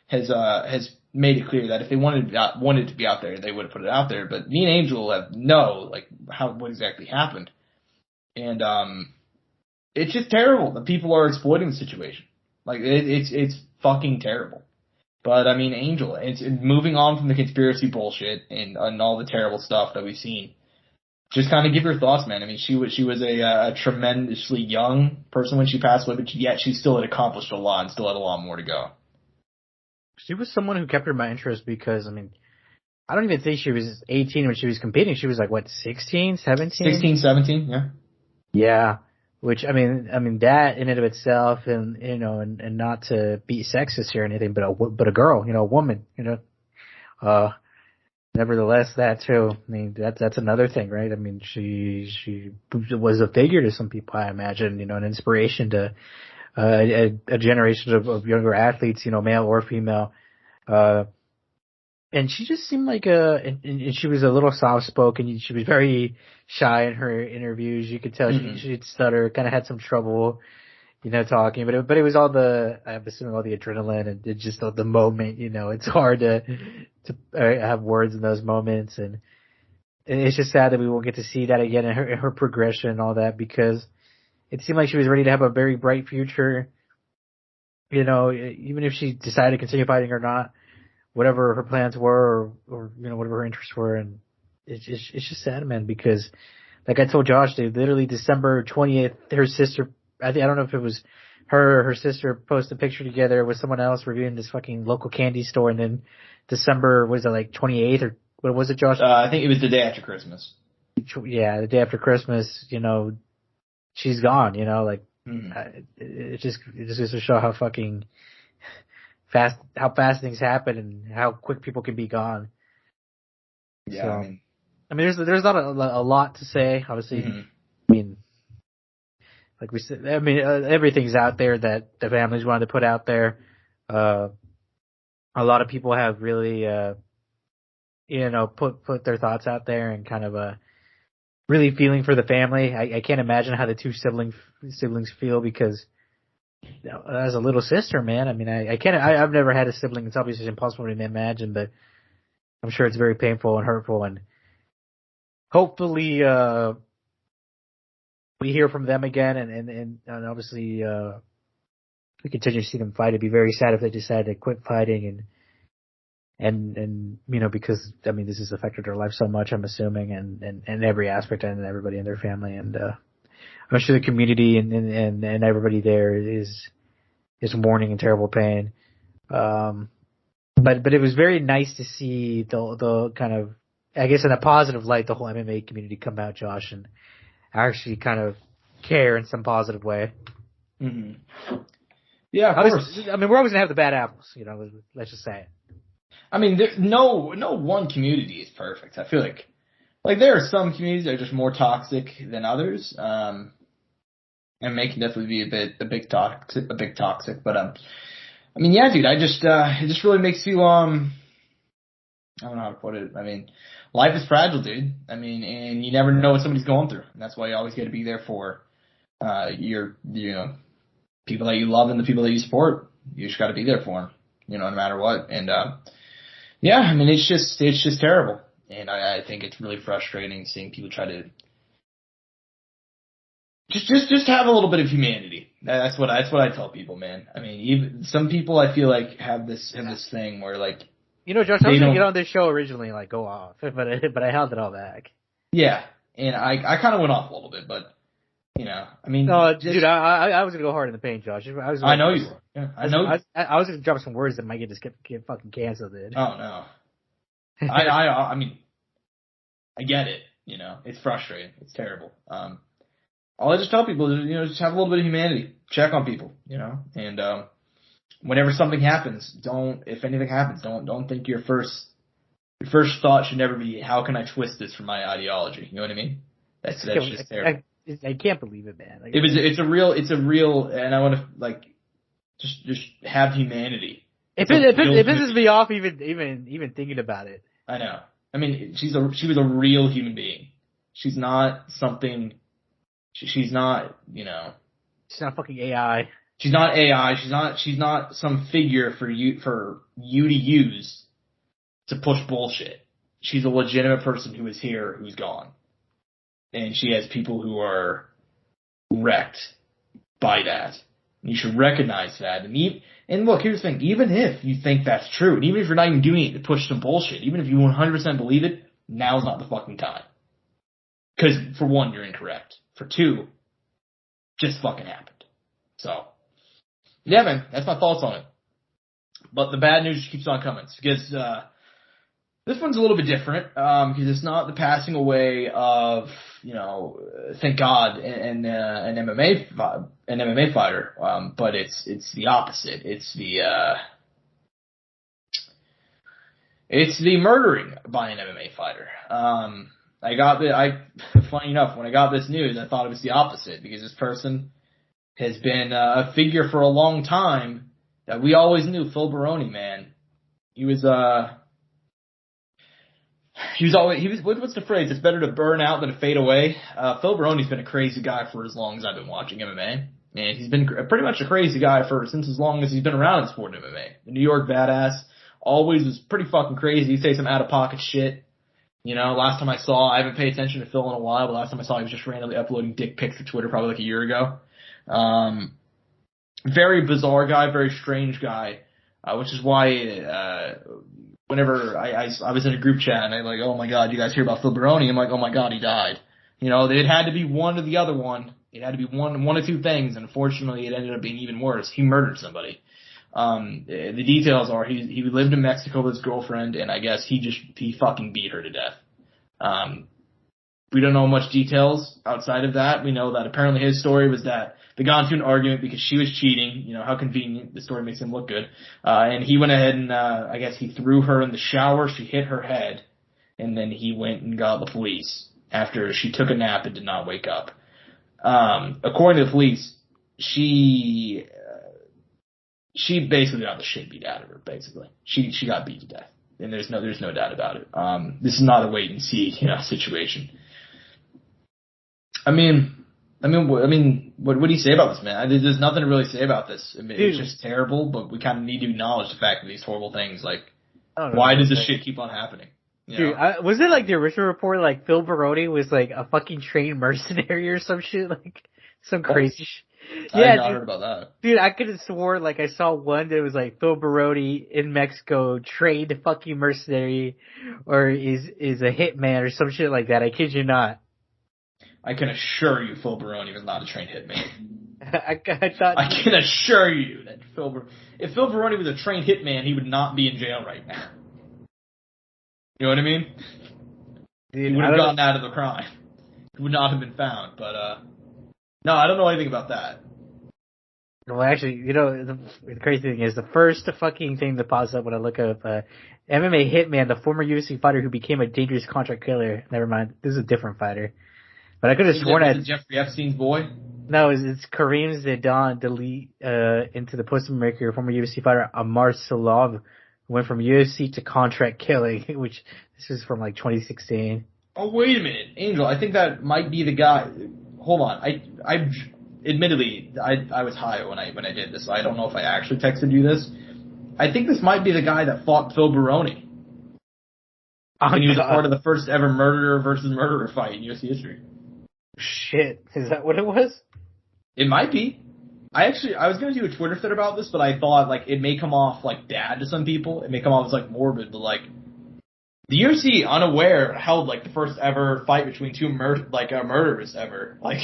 B: has made it clear that if they wanted it to be out there, they would have put it out there. But me and Angel know what exactly happened. And, it's just terrible that people are exploiting the situation. Like, it's fucking terrible. But I mean, Angel, it's moving on from the conspiracy bullshit and all the terrible stuff that we've seen. Just kind of give your thoughts, man. I mean, she was a tremendously young person when she passed away, but yet she still had accomplished a lot and still had a lot more to go.
C: She was someone who kept my interest because, I mean, I don't even think she was 18 when she was competing. She was like, what, 16, 17?
B: 16, 17, yeah.
C: Yeah. Which, I mean, that in and of itself, and, and not to be sexist or anything, but a girl, a woman, nevertheless, that too. I mean, that's another thing, right? I mean, she was a figure to some people, I imagine, an inspiration to, a generation of younger athletes, male or female. And she just seemed like and she was a little soft spoken. She was very shy in her interviews. You could tell she'd stutter, kind of had some trouble, talking, but it was I'm assuming all the adrenaline and just the moment, it's hard to have words in those moments. And it's just sad that we won't get to see that again in her progression and all that, because it seemed like she was ready to have a very bright future, even if she decided to continue fighting or not, whatever her plans were, or whatever her interests were. And it's just sad, man, because like I told Josh, dude, literally December 20th, her sister, I don't know if it was her or her sister, posted a picture together with someone else reviewing this fucking local candy store, and then December, was it like 28th, or what was it, Josh?
B: I think it was the day after Christmas.
C: Yeah, the day after Christmas, she's gone, it just goes to show how fucking how fast things happen and how quick people can be gone.
B: Yeah,
C: so, I mean, there's not a lot to say, obviously. I mean, like we said, everything's out there that the families wanted to put out there. A lot of people have really, put their thoughts out there and kind of, really feeling for the family. I can't imagine how the two siblings feel, because as a little sister, man, I mean, I've never had a sibling. It's obviously impossible to imagine, but I'm sure it's very painful and hurtful. And hopefully, we hear from them again, and obviously, we continue to see them fight. It'd be very sad if they decide to quit fighting, and because, I mean, this has affected their life so much, I'm assuming, and every aspect, and everybody in their family, and I'm sure the community and everybody there is mourning in terrible pain. But it was very nice to see the kind of, I guess in a positive light, the whole MMA community come out, Josh, and actually kind of care in some positive way.
B: Mm-hmm. Yeah, of course.
C: I mean, we're always gonna have the bad apples, let's just say it.
B: I mean, no one community is perfect. I feel like there are some communities that are just more toxic than others. MMA can definitely be a bit toxic. But I mean, yeah, dude, it just really makes you I don't know how to put it. I mean, life is fragile, dude. I mean, and you never know what somebody's going through. And that's why you always got to be there for, your, people that you love and the people that you support. You just got to be there for them, no matter what. And, yeah, I mean, it's just terrible. And I think it's really frustrating seeing people try to just have a little bit of humanity. That's what I tell people, man. I mean, even some people I feel like have this thing where like,
C: Josh, I was gonna get on this show originally and like go off, but I held it all back.
B: Yeah, and I kind of went off a little bit, but I mean,
C: no, dude, I was gonna go hard in the paint, Josh.
B: I know you were. Yeah, I know.
C: I was gonna drop some words that might get fucking canceled, dude.
B: Oh no. I mean, I get it. It's frustrating. It's terrible. All I just tell people is, just have a little bit of humanity. Check on people, and whenever something happens, if anything happens, don't think your first thought should never be, how can I twist this for my ideology? You know what I mean? That's just terrible.
C: I can't believe it, man. Like,
B: it's a real, and I want to like just have humanity.
C: It pisses me off even thinking about it.
B: I know. I mean, she was a real human being. She's not something. She's not, She's
C: not fucking AI.
B: She's not AI. She's not some figure for you to use to push bullshit. She's a legitimate person who is here, who's gone. And she has people who are wrecked by that. You should recognize that. And look, here's the thing. Even if you think that's true, and even if you're not even doing it to push some bullshit, even if you 100% believe it, now's not the fucking time. Because, for one, you're incorrect. For two, just fucking happened. So, yeah, man, that's my thoughts on it. But the bad news keeps on coming. Because, this one's a little bit different, because it's not the passing away of, thank God, an MMA fighter, but it's the opposite. It's the murdering by an MMA fighter. Funny enough, when I got this news, I thought it was the opposite, because this person has been a figure for a long time that we always knew. Phil Baroni, man. What's the phrase? It's better to burn out than to fade away. Phil Baroni's been a crazy guy for as long as I've been watching MMA. And he's been pretty much a crazy guy since as long as he's been around in sport and MMA. The New York badass always was pretty fucking crazy. He'd say some out of pocket shit. Last time I haven't paid attention to Phil in a while, but last time I saw he was just randomly uploading dick pics to Twitter probably like a year ago. Very bizarre guy, very strange guy, which is why, whenever I was in a group chat and I'm like, oh my God, you guys hear about Phil Baroni? I'm like, oh my God, he died. It had to be one or the other one. It had to be one of two things, and unfortunately it ended up being even worse. He murdered somebody. The details are he lived in Mexico with his girlfriend, and I guess he fucking beat her to death. We don't know much details outside of that. We know that apparently his story was that they got into an argument because she was cheating. How convenient. The story makes him look good. And he went ahead and, I guess he threw her in the shower. She hit her head, and then he went and got the police after she took a nap and did not wake up. According to the police, she basically got the shit beat out of her, basically. She got beat to death. And there's no doubt about it. This is not a wait and see, situation. I mean, what do you say about this, man? There's nothing to really say about this. I mean, it's just terrible, but we kind of need to acknowledge the fact that these horrible things, like, why does this shit keep on happening?
C: Dude, was it like the original report, like Phil Baroni was like a fucking trained mercenary or some shit, like some crazy shit?
B: Yeah, I heard about that.
C: Dude, I could have sworn like I saw one that was like Phil Baroni in Mexico, trained fucking mercenary, or is a hitman or some shit like that. I kid you not.
B: I can assure you Phil Baroni was not a trained hitman.
C: I can
B: assure you that if Phil Baroni was a trained hitman, he would not be in jail right now. You know what I mean? Dude, he would have gotten out of the crime. He would not have been found, but no, I don't know anything about that.
C: Well, actually, the crazy thing is the first fucking thing that pops up when I look up MMA hitman, the former UFC fighter who became a dangerous contract killer. Never mind, this is a different fighter. But I could have sworn
B: that Jeffrey Epstein's boy.
C: No, it's Kareem Zidane delete into the Pussy Maker, former UFC fighter Amar Salov, went from UFC to contract killing, which this is from like 2016.
B: Oh, wait a minute, Angel. I think that might be the guy. Hold on. I admittedly, I was high when I did this. So I don't know if I actually texted you this. I think this might be the guy that fought Phil Baroni. And he was a part of the first ever murderer versus murderer fight in UFC history.
C: Shit, is that what it was?
B: It might be. I was going to do a Twitter thread about this, but I thought, like, it may come off, like, bad to some people. It may come off as, like, morbid, but, like, the UFC, unaware, held, like, the first ever fight between two murderers ever. Like,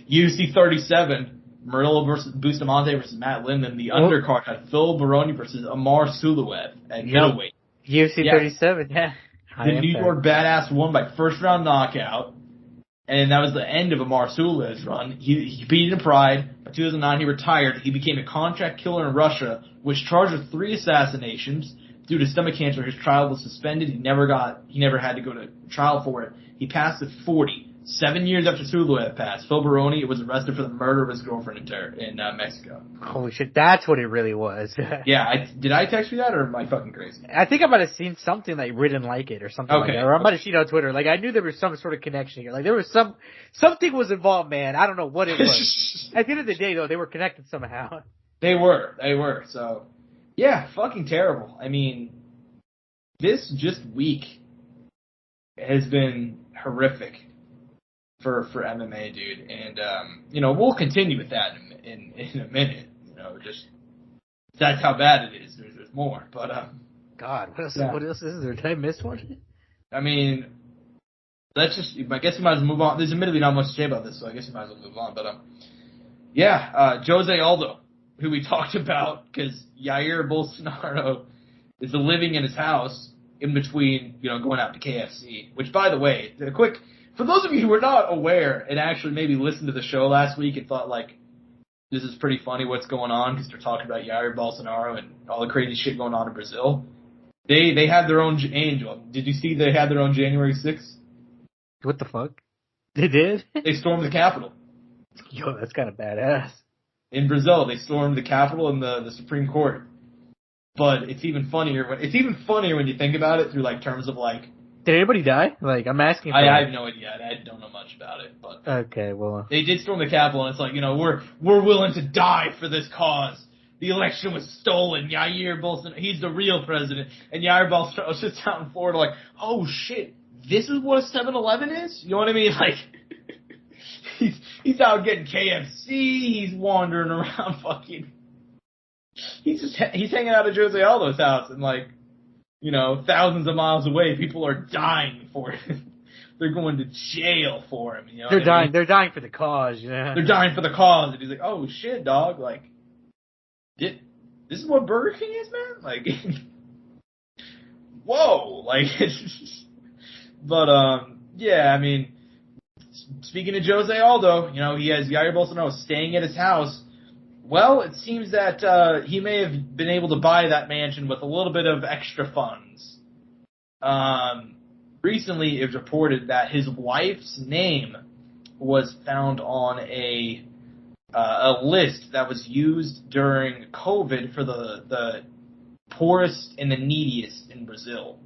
B: UFC 37, Murillo versus Bustamante versus Matt Linden. The undercard had Phil Baroni versus Amar Suluev at middleweight.
C: UFC 37, yeah.
B: The New York Badass won by first round knockout. And that was the end of Amar Sulev's run. He competed in Pride. By 2009, he retired. He became a contract killer in Russia, was charged with 3 assassinations due to stomach cancer. His trial was suspended. He never had to go to trial for it. He passed at 40. 7 years after Sulev passed, Phil Baroni was arrested for the murder of his girlfriend in Mexico.
C: Holy shit, that's what it really was.
B: Yeah, did I text you that, or am I fucking crazy?
C: I think I might have seen something like written like it or something like that. Or I might have seen it on Twitter. Like, I knew there was some sort of connection here. Like, there was something was involved, man. I don't know what it was. At the end of the day, though, they were connected somehow.
B: They were. So, yeah, fucking terrible. I mean, this just week has been horrific for MMA, dude, and we'll continue with that in a minute. Just that's how bad it is. There's more, but
C: God, what else is there? Did I miss one?
B: I mean, I guess we might as well move on. There's admittedly not much to say about this, so I guess we might as well move on. But Jose Aldo, who we talked about, because Jair Bolsonaro is living in his house in between, going out to KFC. Which, by the way, for those of you who are not aware and actually maybe listened to the show last week and thought, like, this is pretty funny what's going on because they're talking about Jair Bolsonaro and all the crazy shit going on in Brazil, they had their own Angel. Did you see they had their own January 6th?
C: What the fuck? They did?
B: They stormed the Capitol.
C: Yo, that's kind of badass.
B: In Brazil, they stormed the Capitol and the Supreme Court. But it's even funnier when you think about it through, like, terms of, like,
C: did anybody die? Like, I'm asking.
B: I have no idea. I don't know much about it, but
C: okay, well,
B: they did storm the Capitol, and it's like, we're willing to die for this cause. The election was stolen. Jair Bolsonaro, he's the real president, and Jair Bolsonaro sits out in Florida like, oh shit, this is what a 7-Eleven is. You know what I mean? Like, he's out getting KFC. He's wandering around, fucking. He's hanging out at Jose Aldo's house, and like, thousands of miles away, people are dying for him. They're going to jail for him.
C: They're dying. They're dying for the cause.
B: They're dying for the cause. And he's like, "Oh shit, dog! Like, this is what Burger King is, man. Like, whoa! Like, but yeah. I mean, speaking of Jose Aldo, he has Jair Bolsonaro staying at his house. Well, it seems that he may have been able to buy that mansion with a little bit of extra funds. Recently, it was reported that his wife's name was found on a list that was used during COVID for the poorest and the neediest in Brazil.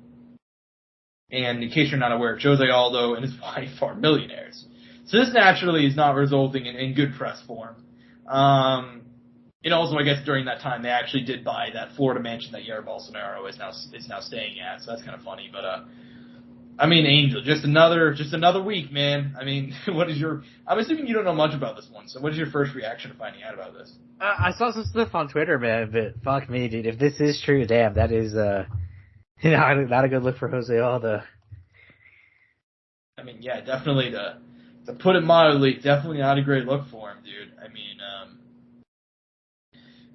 B: And in case you're not aware, Jose Aldo and his wife are millionaires. So this naturally is not resulting in good press for him. And also, I guess during that time, they actually did buy that Florida mansion that Jair Bolsonaro is now staying at. So that's kind of funny. But I mean, Angel, just another week, man. I mean, I'm assuming you don't know much about this one. So what is your first reaction to finding out about this?
C: I saw some stuff on Twitter, man. But fuck me, dude. If this is true, damn, that is not a good look for Jose Aldo.
B: I mean, yeah, definitely to put it mildly, definitely not a great look for him, dude. I mean,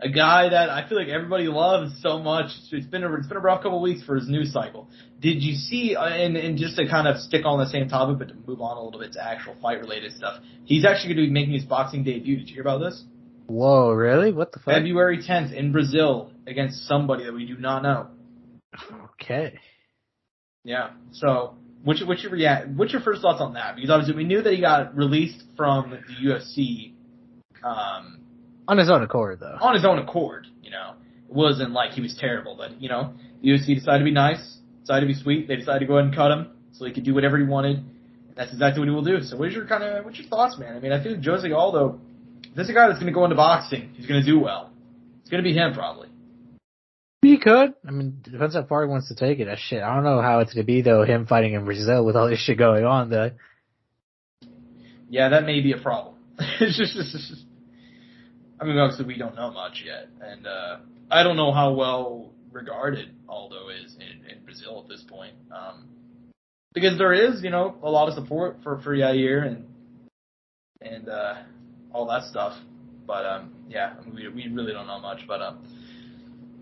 B: a guy that I feel like everybody loves so much. It's been a rough couple of weeks for his news cycle. Did you see, and just to kind of stick on the same topic, but to move on a little bit to actual fight-related stuff, he's actually going to be making his boxing debut. Did you hear about this?
C: Whoa, really? What the fuck?
B: February 10th in Brazil against somebody that we do not know.
C: Okay.
B: Yeah. So, what's your first thoughts on that? Because obviously we knew that he got released from the UFC.
C: On his own accord, though.
B: On his own accord, wasn't like he was terrible. But, you know, the UFC decided to be nice, decided to be sweet. They decided to go ahead and cut him so he could do whatever he wanted. That's exactly what he will do. So what's your thoughts, man? I mean, I feel like Jose Aldo, this is a guy that's going to go into boxing. He's going to do well. It's going to be him, probably.
C: He could. I mean, depends how far he wants to take it. That shit. I don't know how it's going to be, though, him fighting in Brazil with all this shit going on, though.
B: Yeah, that may be a problem. It's just, I mean, obviously we don't know much yet. And I don't know how well regarded Aldo is in Brazil at this point. Because there is, you know, a lot of support for Yair and all that stuff. But, yeah, I mean, we really don't know much. But,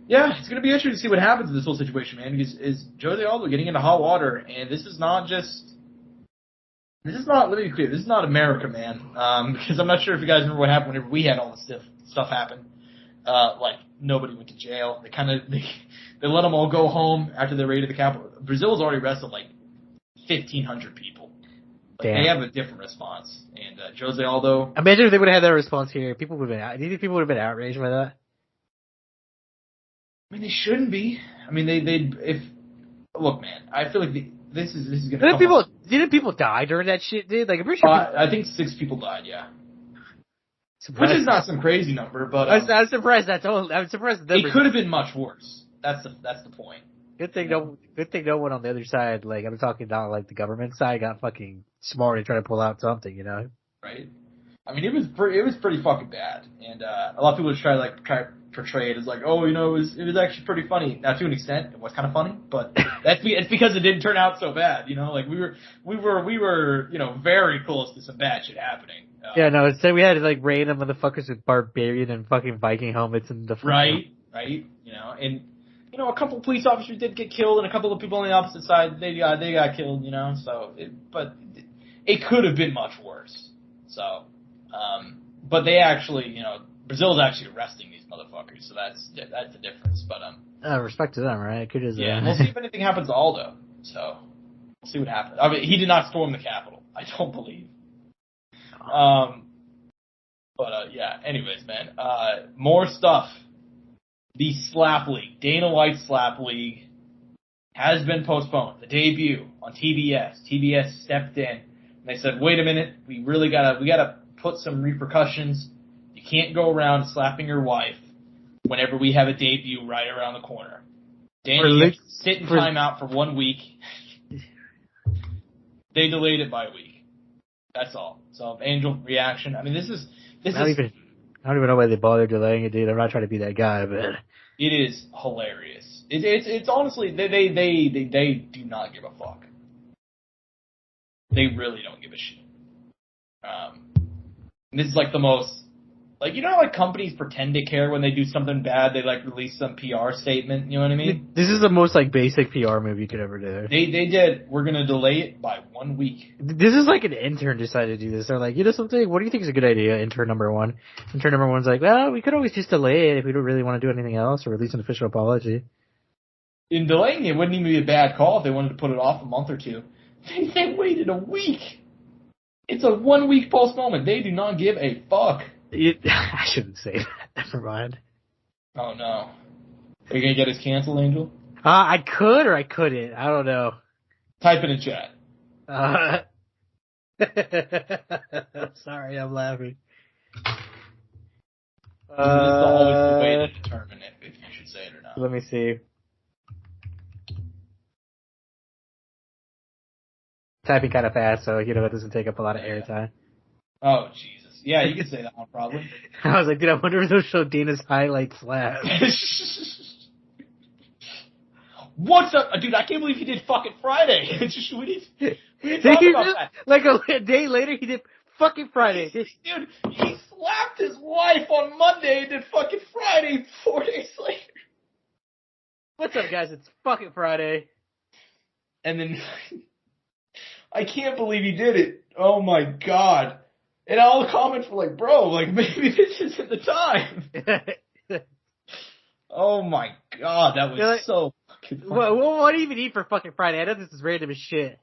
B: yeah, it's going to be interesting to see what happens in this whole situation, man. Because is Jose Aldo getting into hot water? And this is not, let me be clear, this is not America, man. Because I'm not sure if you guys remember what happened whenever we had all this stuff happen. Like, nobody went to jail. They let them all go home after they raided the Capitol. Brazil's already arrested, like, 1,500 people. Like, they have a different response. And Jose Aldo...
C: Imagine if they would have had that response here. Do you think people would have been outraged by that?
B: I mean, they shouldn't be. I mean, look, man, I feel like this is going to
C: Didn't people die during that shit, dude? Like, I'm pretty sure
B: I think 6 people died, yeah. Which is not some crazy number, but...
C: I'm surprised I'm surprised
B: it could have been much worse. That's the point.
C: Good thing no one on the other side, like, I'm talking about, like, the government side got fucking smart and tried to pull out something, you know?
B: Right. I mean, it was pretty fucking bad. And, a lot of people just try to portray it as like, oh, you know, it was actually pretty funny. Now, to an extent, it was kind of funny, but it's because it didn't turn out so bad, you know? Like, we were, you know, very close to some bad shit happening.
C: Yeah, no, instead we had, like, random motherfuckers with barbarian and fucking Viking helmets and the...
B: Right, you know, and... You know, a couple of police officers did get killed, and a couple of people on the opposite side, they got killed, you know, so, but it could have been much worse. So, but they actually, you know, Brazil's actually arresting these motherfuckers, so that's the difference, but,
C: respect to them, right? Could just,
B: yeah, we'll see if anything happens to Aldo, so, we'll see what happens. I mean, he did not storm the Capitol, I don't believe. But, yeah, anyways, man, more stuff. The Slap League, Dana White Slap League, has been postponed. The debut on TBS. TBS stepped in and they said, "Wait a minute, we gotta put some repercussions. You can't go around slapping your wife whenever we have a debut right around the corner. Dana, you have to sit in timeout for 1 week." They delayed it by a week. That's all. So, Angel, reaction. I mean, this is.
C: I don't even know why they bothered delaying it, dude. I'm not trying to be that guy, but
B: it is hilarious. It's honestly they do not give a fuck. They really don't give a shit. This is like the most, like, you know how like companies pretend to care when they do something bad, they like release some PR statement, you know what I mean?
C: This is the most like basic PR move you could ever do.
B: They did, we're gonna delay it by 1 week.
C: This is like an intern decided to do this. They're like, you know something, what do you think is a good idea, intern number one? Intern number one's like, well, we could always just delay it if we don't really want to do anything else or release an official apology.
B: In delaying it wouldn't even be a bad call if they wanted to put it off a month or two. They waited a week. It's a 1 week postponement. They do not give a fuck.
C: I shouldn't say that. Never mind.
B: Oh, no. Are you going to get us canceled, Angel?
C: I could or I couldn't. I don't know.
B: Type it in chat.
C: Sorry, I'm laughing.
B: This is always the way to determine if you should say it or not.
C: Let me see. Typing kind of fast, so, you know, it doesn't take up a lot of airtime.
B: Oh, Jesus. Yeah, you can say that one probably.
C: I was like, dude, I wonder if they'll show Dana's highlight slap.
B: What's up? Dude, I can't believe he did fucking Friday. we didn't talk about that.
C: Like a day later, he did fucking Friday.
B: Dude, he slapped his wife on Monday and did fucking Friday 4 days later.
C: What's up, guys? It's fucking Friday.
B: And then, I can't believe he did it. Oh my God. And all the comments were like, bro, like, maybe this isn't the time. Oh my God, that was like, so fucking funny.
C: What do you even eat for fucking Friday? I know this is random as shit.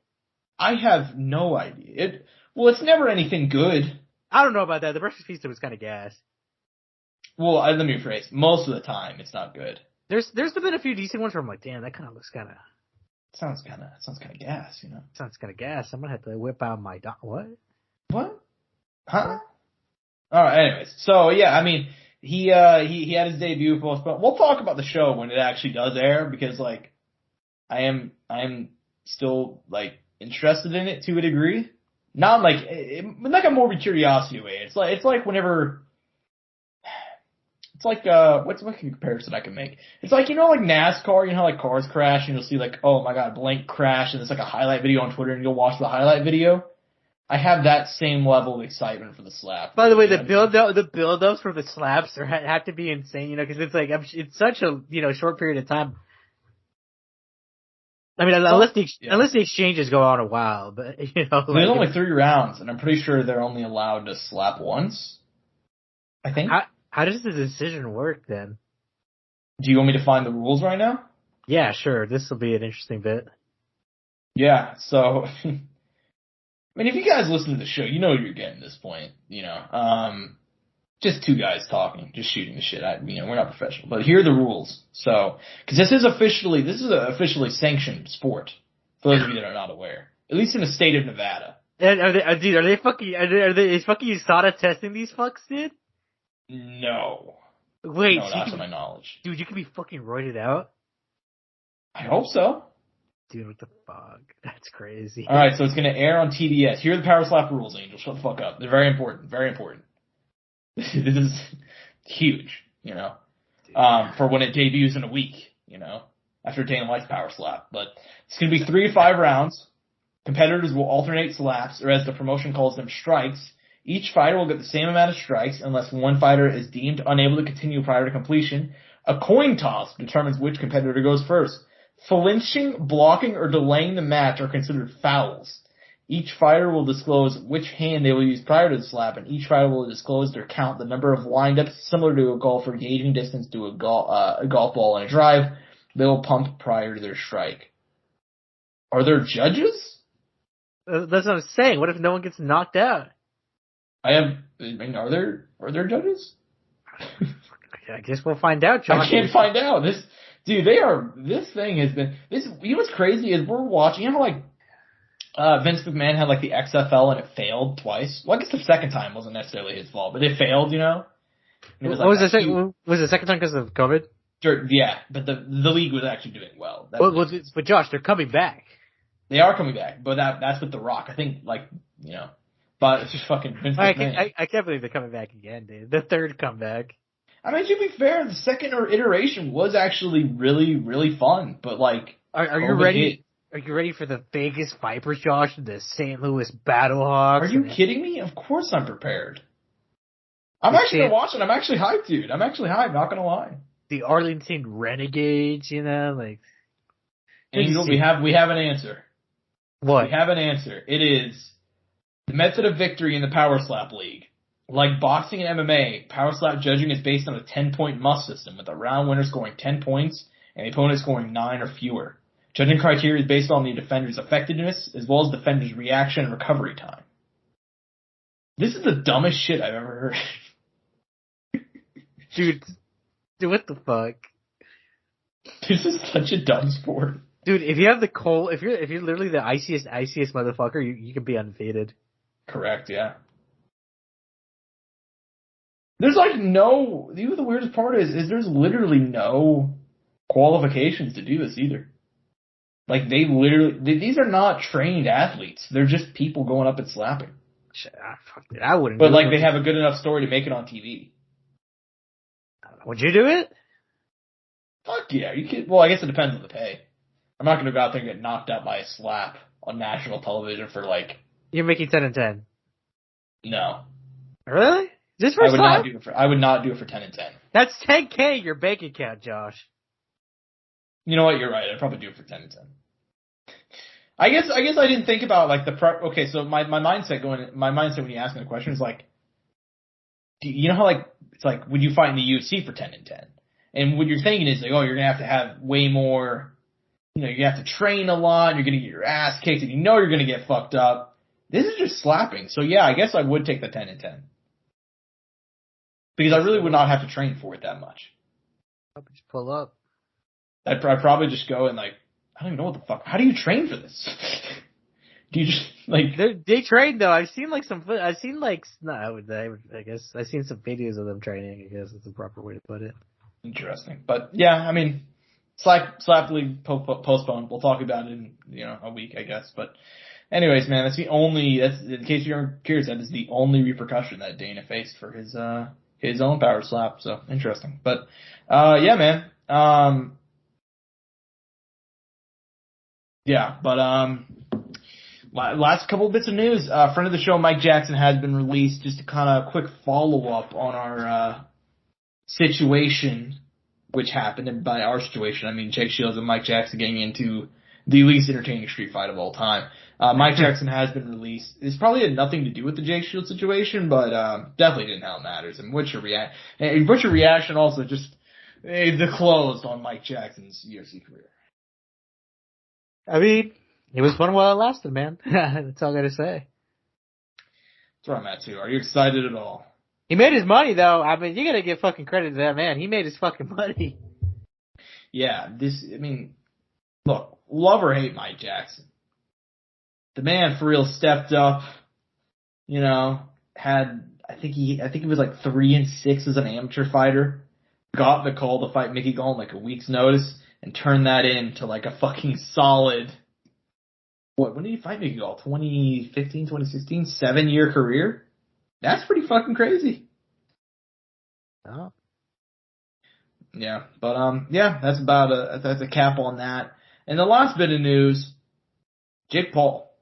B: I have no idea. It's never anything good.
C: I don't know about that. The breakfast pizza was kind of gas.
B: well, let me rephrase. Most of the time, it's not good.
C: There's been a few decent ones where I'm like, damn, that kind of looks kind of.
B: Sounds kind of gas, you know.
C: Sounds kind of gas. I'm gonna have to whip out my what?
B: What? Huh? All right. Anyways, so yeah, I mean, he had his debut postponed. We'll talk about the show when it actually does air because like, I am still like interested in it to a degree. Not like a morbid curiosity way. It's like whenever. It's like, what's a comparison I can make? It's like, you know, like NASCAR, you know how like cars crash and you'll see like, oh my god, blank crash and it's like a highlight video on Twitter and you'll watch the highlight video. I have that same level of excitement for the slap.
C: By the way, the build-ups for the slaps have to be insane, you know, because it's like, it's such a, you know, short period of time. I mean, unless the exchanges go on a while, but, you know.
B: There's only 3 rounds and I'm pretty sure they're only allowed to slap once. I think.
C: How does the decision work then?
B: Do you want me to find the rules right now?
C: Yeah, sure. This will be an interesting bit.
B: Yeah, so, I mean, if you guys listen to the show, you know what you're getting at this point, you know. Just 2 guys talking, just shooting the shit. You know, we're not professional, but here are the rules. So, because this is a officially sanctioned sport, for those of you that are not aware. At least in the state of Nevada.
C: And are they fucking USADA testing these fucks, dude?
B: No.
C: Wait,
B: no, not to my knowledge.
C: Dude, you could be fucking roided out?
B: I hope so.
C: Dude, what the fuck? That's crazy.
B: Alright, so it's gonna air on TBS. Here are the Power Slap rules, Angel. Shut the fuck up. They're very important. Very important. This is huge, you know. For when it debuts in a week, you know. After Dana White's Power Slap. But it's gonna be 3 to 5 rounds. Competitors will alternate slaps, or as the promotion calls them, strikes. Each fighter will get the same amount of strikes unless one fighter is deemed unable to continue prior to completion. A coin toss determines which competitor goes first. Flinching, blocking, or delaying the match are considered fouls. Each fighter will disclose which hand they will use prior to the slap, and each fighter will disclose their count, the number of windups, similar to a golfer gauging distance to a golf ball and a drive. They will pump prior to their strike. Are there judges?
C: That's what I'm saying. What if no one gets knocked out?
B: I mean, are there judges?
C: I guess we'll find out, John.
B: I can't find out. This thing has been, you know what's crazy is we're watching, you know how like, Vince McMahon had like the XFL and it failed twice? Well, I guess the second time wasn't necessarily his fault, but it failed, you know?
C: Was the second time because of COVID?
B: Yeah, but the league was actually doing well.
C: But Josh, they're coming back.
B: They are coming back, but that's with The Rock. I think, like, you know, but it's just fucking Vince McMahon.
C: I can't believe they're coming back again, dude. The third comeback.
B: I mean, to be fair, the second iteration was actually really, really fun, but like,
C: are you ready? Are you ready for the Vegas Vipers, Josh? The St. Louis Battlehawks?
B: Are you kidding me? Of course I'm prepared. I'm actually gonna watch it. I'm actually hyped, dude. I'm actually hyped, not gonna lie.
C: The Arlington Renegades, you know, like.
B: Angel, we have an answer.
C: What?
B: We have an answer. It is the method of victory in the Power Slap League. Like boxing and MMA, Power Slap judging is based on a 10-point must system, with a round winner scoring 10 points and the opponent scoring 9 or fewer. Judging criteria is based on the defender's effectiveness, as well as defender's reaction and recovery time. This is the dumbest shit I've ever heard.
C: Dude, what the fuck?
B: This is such a dumb sport.
C: Dude, if you have the if you're literally the iciest motherfucker, you can be undefeated.
B: Correct, yeah. There's like no, even the weirdest part is there's literally no qualifications to do this either. Like these are not trained athletes. They're just people going up and slapping.
C: Fuck it, I wouldn't.
B: But like they have a good enough story to make it on TV.
C: Would you do it?
B: Fuck yeah, you could. Well, I guess it depends on the pay. I'm not going to go out there and get knocked out by a slap on national television for like.
C: You're making 10 and 10.
B: No.
C: Really? Just for
B: I would not do it for 10 and 10.
C: That's $10K in your bank account, Josh.
B: You know what? You're right. I'd probably do it for 10 and 10. I guess I didn't think about like okay, so my mindset when you ask me the question is like, you know how like it's like would you fight in the UFC for 10 and 10? And what you're thinking is like, oh, you're gonna have way more. You know, you have to train a lot. You're gonna get your ass kicked, and you know you're gonna get fucked up. This is just slapping. So yeah, I guess I would take the 10 and 10. Because I really would not have to train for it that much.
C: Just pull up.
B: I'd probably just go and, like, I don't even know what the fuck. How do you train for this? Do you just, like...
C: They train, though. I've seen, like, I guess I've seen some videos of them training, I guess is the proper way to put it.
B: Interesting. But, yeah, I mean, slaply postponed. We'll talk about it in, a week, I guess. But, anyways, man, in case you're curious, that is the only repercussion that Dana faced for his own power slap. So, interesting. But, yeah, man. Last couple of bits of news. Friend of the show, Mike Jackson, has been released. Just a kind of quick follow-up on our situation, which happened. And by our situation, I mean Jake Shields and Mike Jackson getting into the least entertaining street fight of all time. Mike Jackson has been released. It's probably had nothing to do with the Jake Shields situation, but definitely didn't how it matters. And what's your reaction also just the close on Mike Jackson's UFC career?
C: I mean, it was fun while it lasted, man. That's all I gotta say.
B: That's where I'm at too. Are you excited at all?
C: He made his money, though. I mean, you gotta give fucking credit to that man. He made his fucking money.
B: Yeah, look, love or hate Mike Jackson. The man for real stepped up, had, I think he was like 3-6 as an amateur fighter, got the call to fight Mickey Gall in like a week's notice, and turned that into like a fucking solid, when did he fight Mickey Gall? 2015, 2016? 7-year career? That's pretty fucking crazy.
C: Oh.
B: Yeah, but that's that's a cap on that. And the last bit of news, Jake Paul,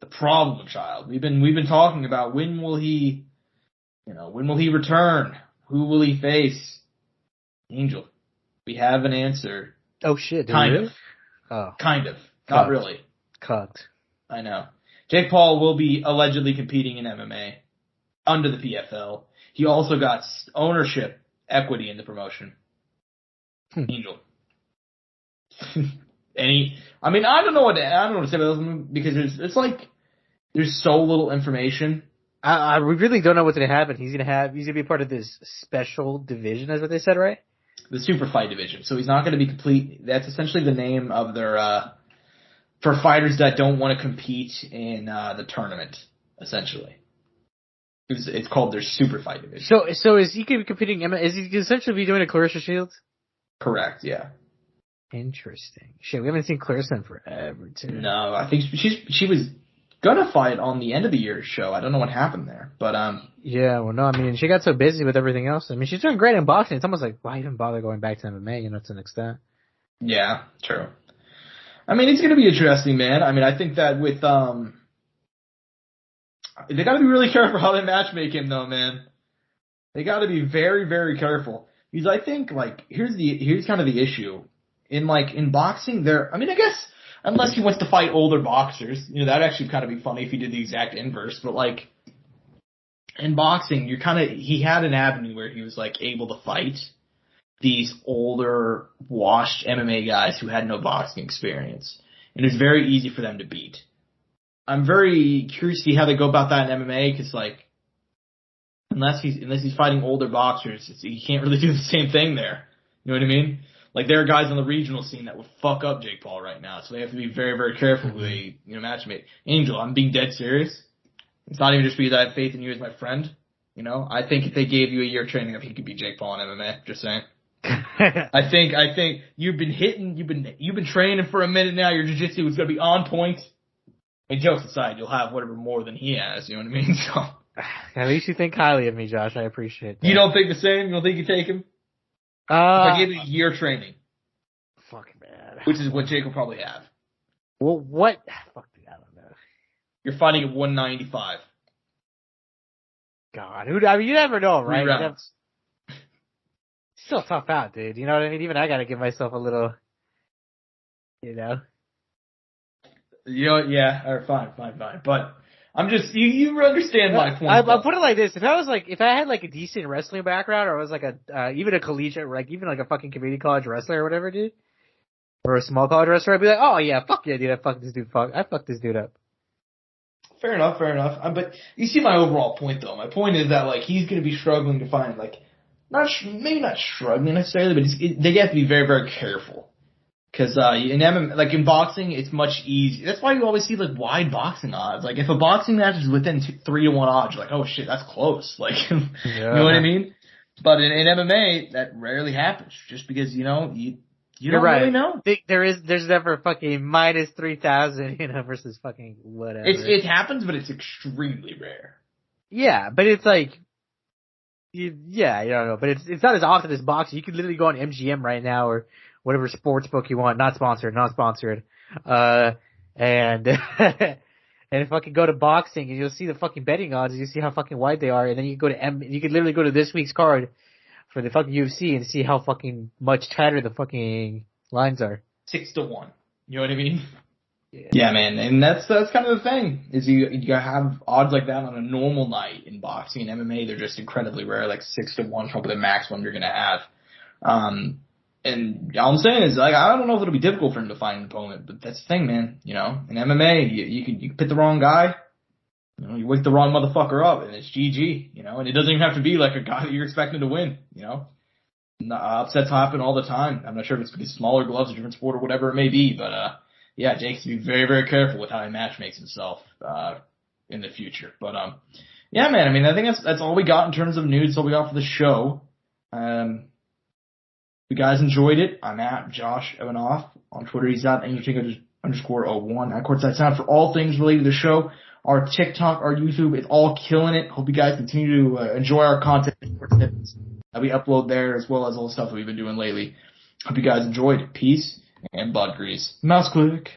B: the problem child. We've been talking about when will he return? Who will he face? Angel. We have an answer.
C: Oh shit,
B: kind
C: really?
B: of.
C: Oh.
B: Kind of. Not really.
C: Cooked.
B: I know. Jake Paul will be allegedly competing in MMA under the PFL. He also got ownership equity in the promotion. Angel. I don't know what to say about those because there's so little information.
C: I really don't know what's gonna happen. He's gonna be part of this special division, is what they said, right?
B: The super fight division. So he's not gonna be complete. That's essentially the name of their for fighters that don't want to compete in the tournament, essentially. It's called their super fight division.
C: So is he competing? Is he essentially be doing a Clarissa Shields?
B: Correct. Yeah.
C: Interesting. Shit, we haven't seen Clarissa in forever, too.
B: No, I think she was gonna fight on the end of the year show. I don't know what happened there, but
C: yeah, well, no, I mean, she got so busy with everything else. I mean, she's doing great in boxing. It's almost like, why even bother going back to MMA? To an extent.
B: Yeah, true. I mean, it's gonna be interesting, man. I mean, I think that with they gotta be really careful how they matchmake him, though, man. They gotta be very, very careful. Because I think, here's kind of the issue. In boxing, I guess, unless he wants to fight older boxers, that'd actually kind of be funny if he did the exact inverse, but in boxing, he had an avenue where he was, able to fight these older, washed MMA guys who had no boxing experience. And it was very easy for them to beat. I'm very curious to see how they go about that in MMA, because, unless he's fighting older boxers, he can't really do the same thing there. You know what I mean? There are guys on the regional scene that would fuck up Jake Paul right now, so they have to be very, very careful who they, matchmake. Angel, I'm being dead serious. It's not even just because I have faith in you as my friend. I think if they gave you a year of training, he could beat Jake Paul in MMA. Just saying. I think you've been training for a minute now. Your jiu-jitsu is going to be on point. And jokes aside, you'll have whatever more than he has. You know what I mean? So.
C: At least you think highly of me, Josh. I appreciate that.
B: You don't think the same? You don't think you take him? If I gave you a year training.
C: Fuck, man.
B: Which is what Jake will probably have.
C: Well, what? Fuck, I don't know.
B: You're fighting at 195.
C: God, you never know, right?
B: 3 rounds.
C: Still tough out, dude. You know what I mean? Even I gotta give myself a little,
B: yeah, or fine. But I'm just, you understand my point.
C: I'll put it like this. If I had a decent wrestling background, or I was even a collegiate, even a fucking community college wrestler or whatever, dude, or a small college wrestler, I'd be like, oh yeah, fuck yeah, dude, I fucked this dude up.
B: Fair enough. But you see my overall point, though. My point is that, like, he's going to be struggling to find, like, maybe not struggling necessarily, but they have to be very, very careful. Because in MMA, like in boxing, it's much easier. That's why you always see like wide boxing odds. Like if a boxing match is within 3-1 odds, you're like, oh shit, that's close. Like, you know what I mean? But in MMA, that rarely happens, just because you don't
C: right.
B: really know.
C: There's never fucking minus 3,000, versus fucking whatever.
B: It happens, but it's extremely rare.
C: Yeah, but it's like, I don't know, but it's not as often as boxing. You can literally go on MGM right now or whatever sports book you want, not sponsored, and and fucking go to boxing and you'll see the fucking betting odds and you see how fucking wide they are, and then you go to you could literally go to this week's card for the fucking UFC and see how fucking much tighter the fucking lines are.
B: 6-1. You know what I mean? Yeah, man, and that's kind of the thing, is you have odds like that on a normal night in boxing. And MMA, they're just incredibly rare, like 6-1, probably the maximum you're gonna have. And all I'm saying is, like, I don't know if it'll be difficult for him to find an opponent, but that's the thing, man. In MMA, you can pick the wrong guy, you wake the wrong motherfucker up, and it's GG, and it doesn't even have to be like a guy that you're expecting to win, Upsets happen all the time. I'm not sure if it's because smaller gloves, a different sport, or whatever it may be, but yeah, Jake has to be very, very careful with how he match makes himself in the future. But yeah, man, I mean, I think that's all we got in terms of news. That's all we got for the show. If you guys enjoyed it, I'm at Josh Evanoff. On Twitter, he's at _01 at Courtside Sound for all things related to the show. Our TikTok, our YouTube, it's all killing it. Hope you guys continue to enjoy our content that we upload there, as well as all the stuff that we've been doing lately. Hope you guys enjoyed. Peace and bud grease. Mouse click.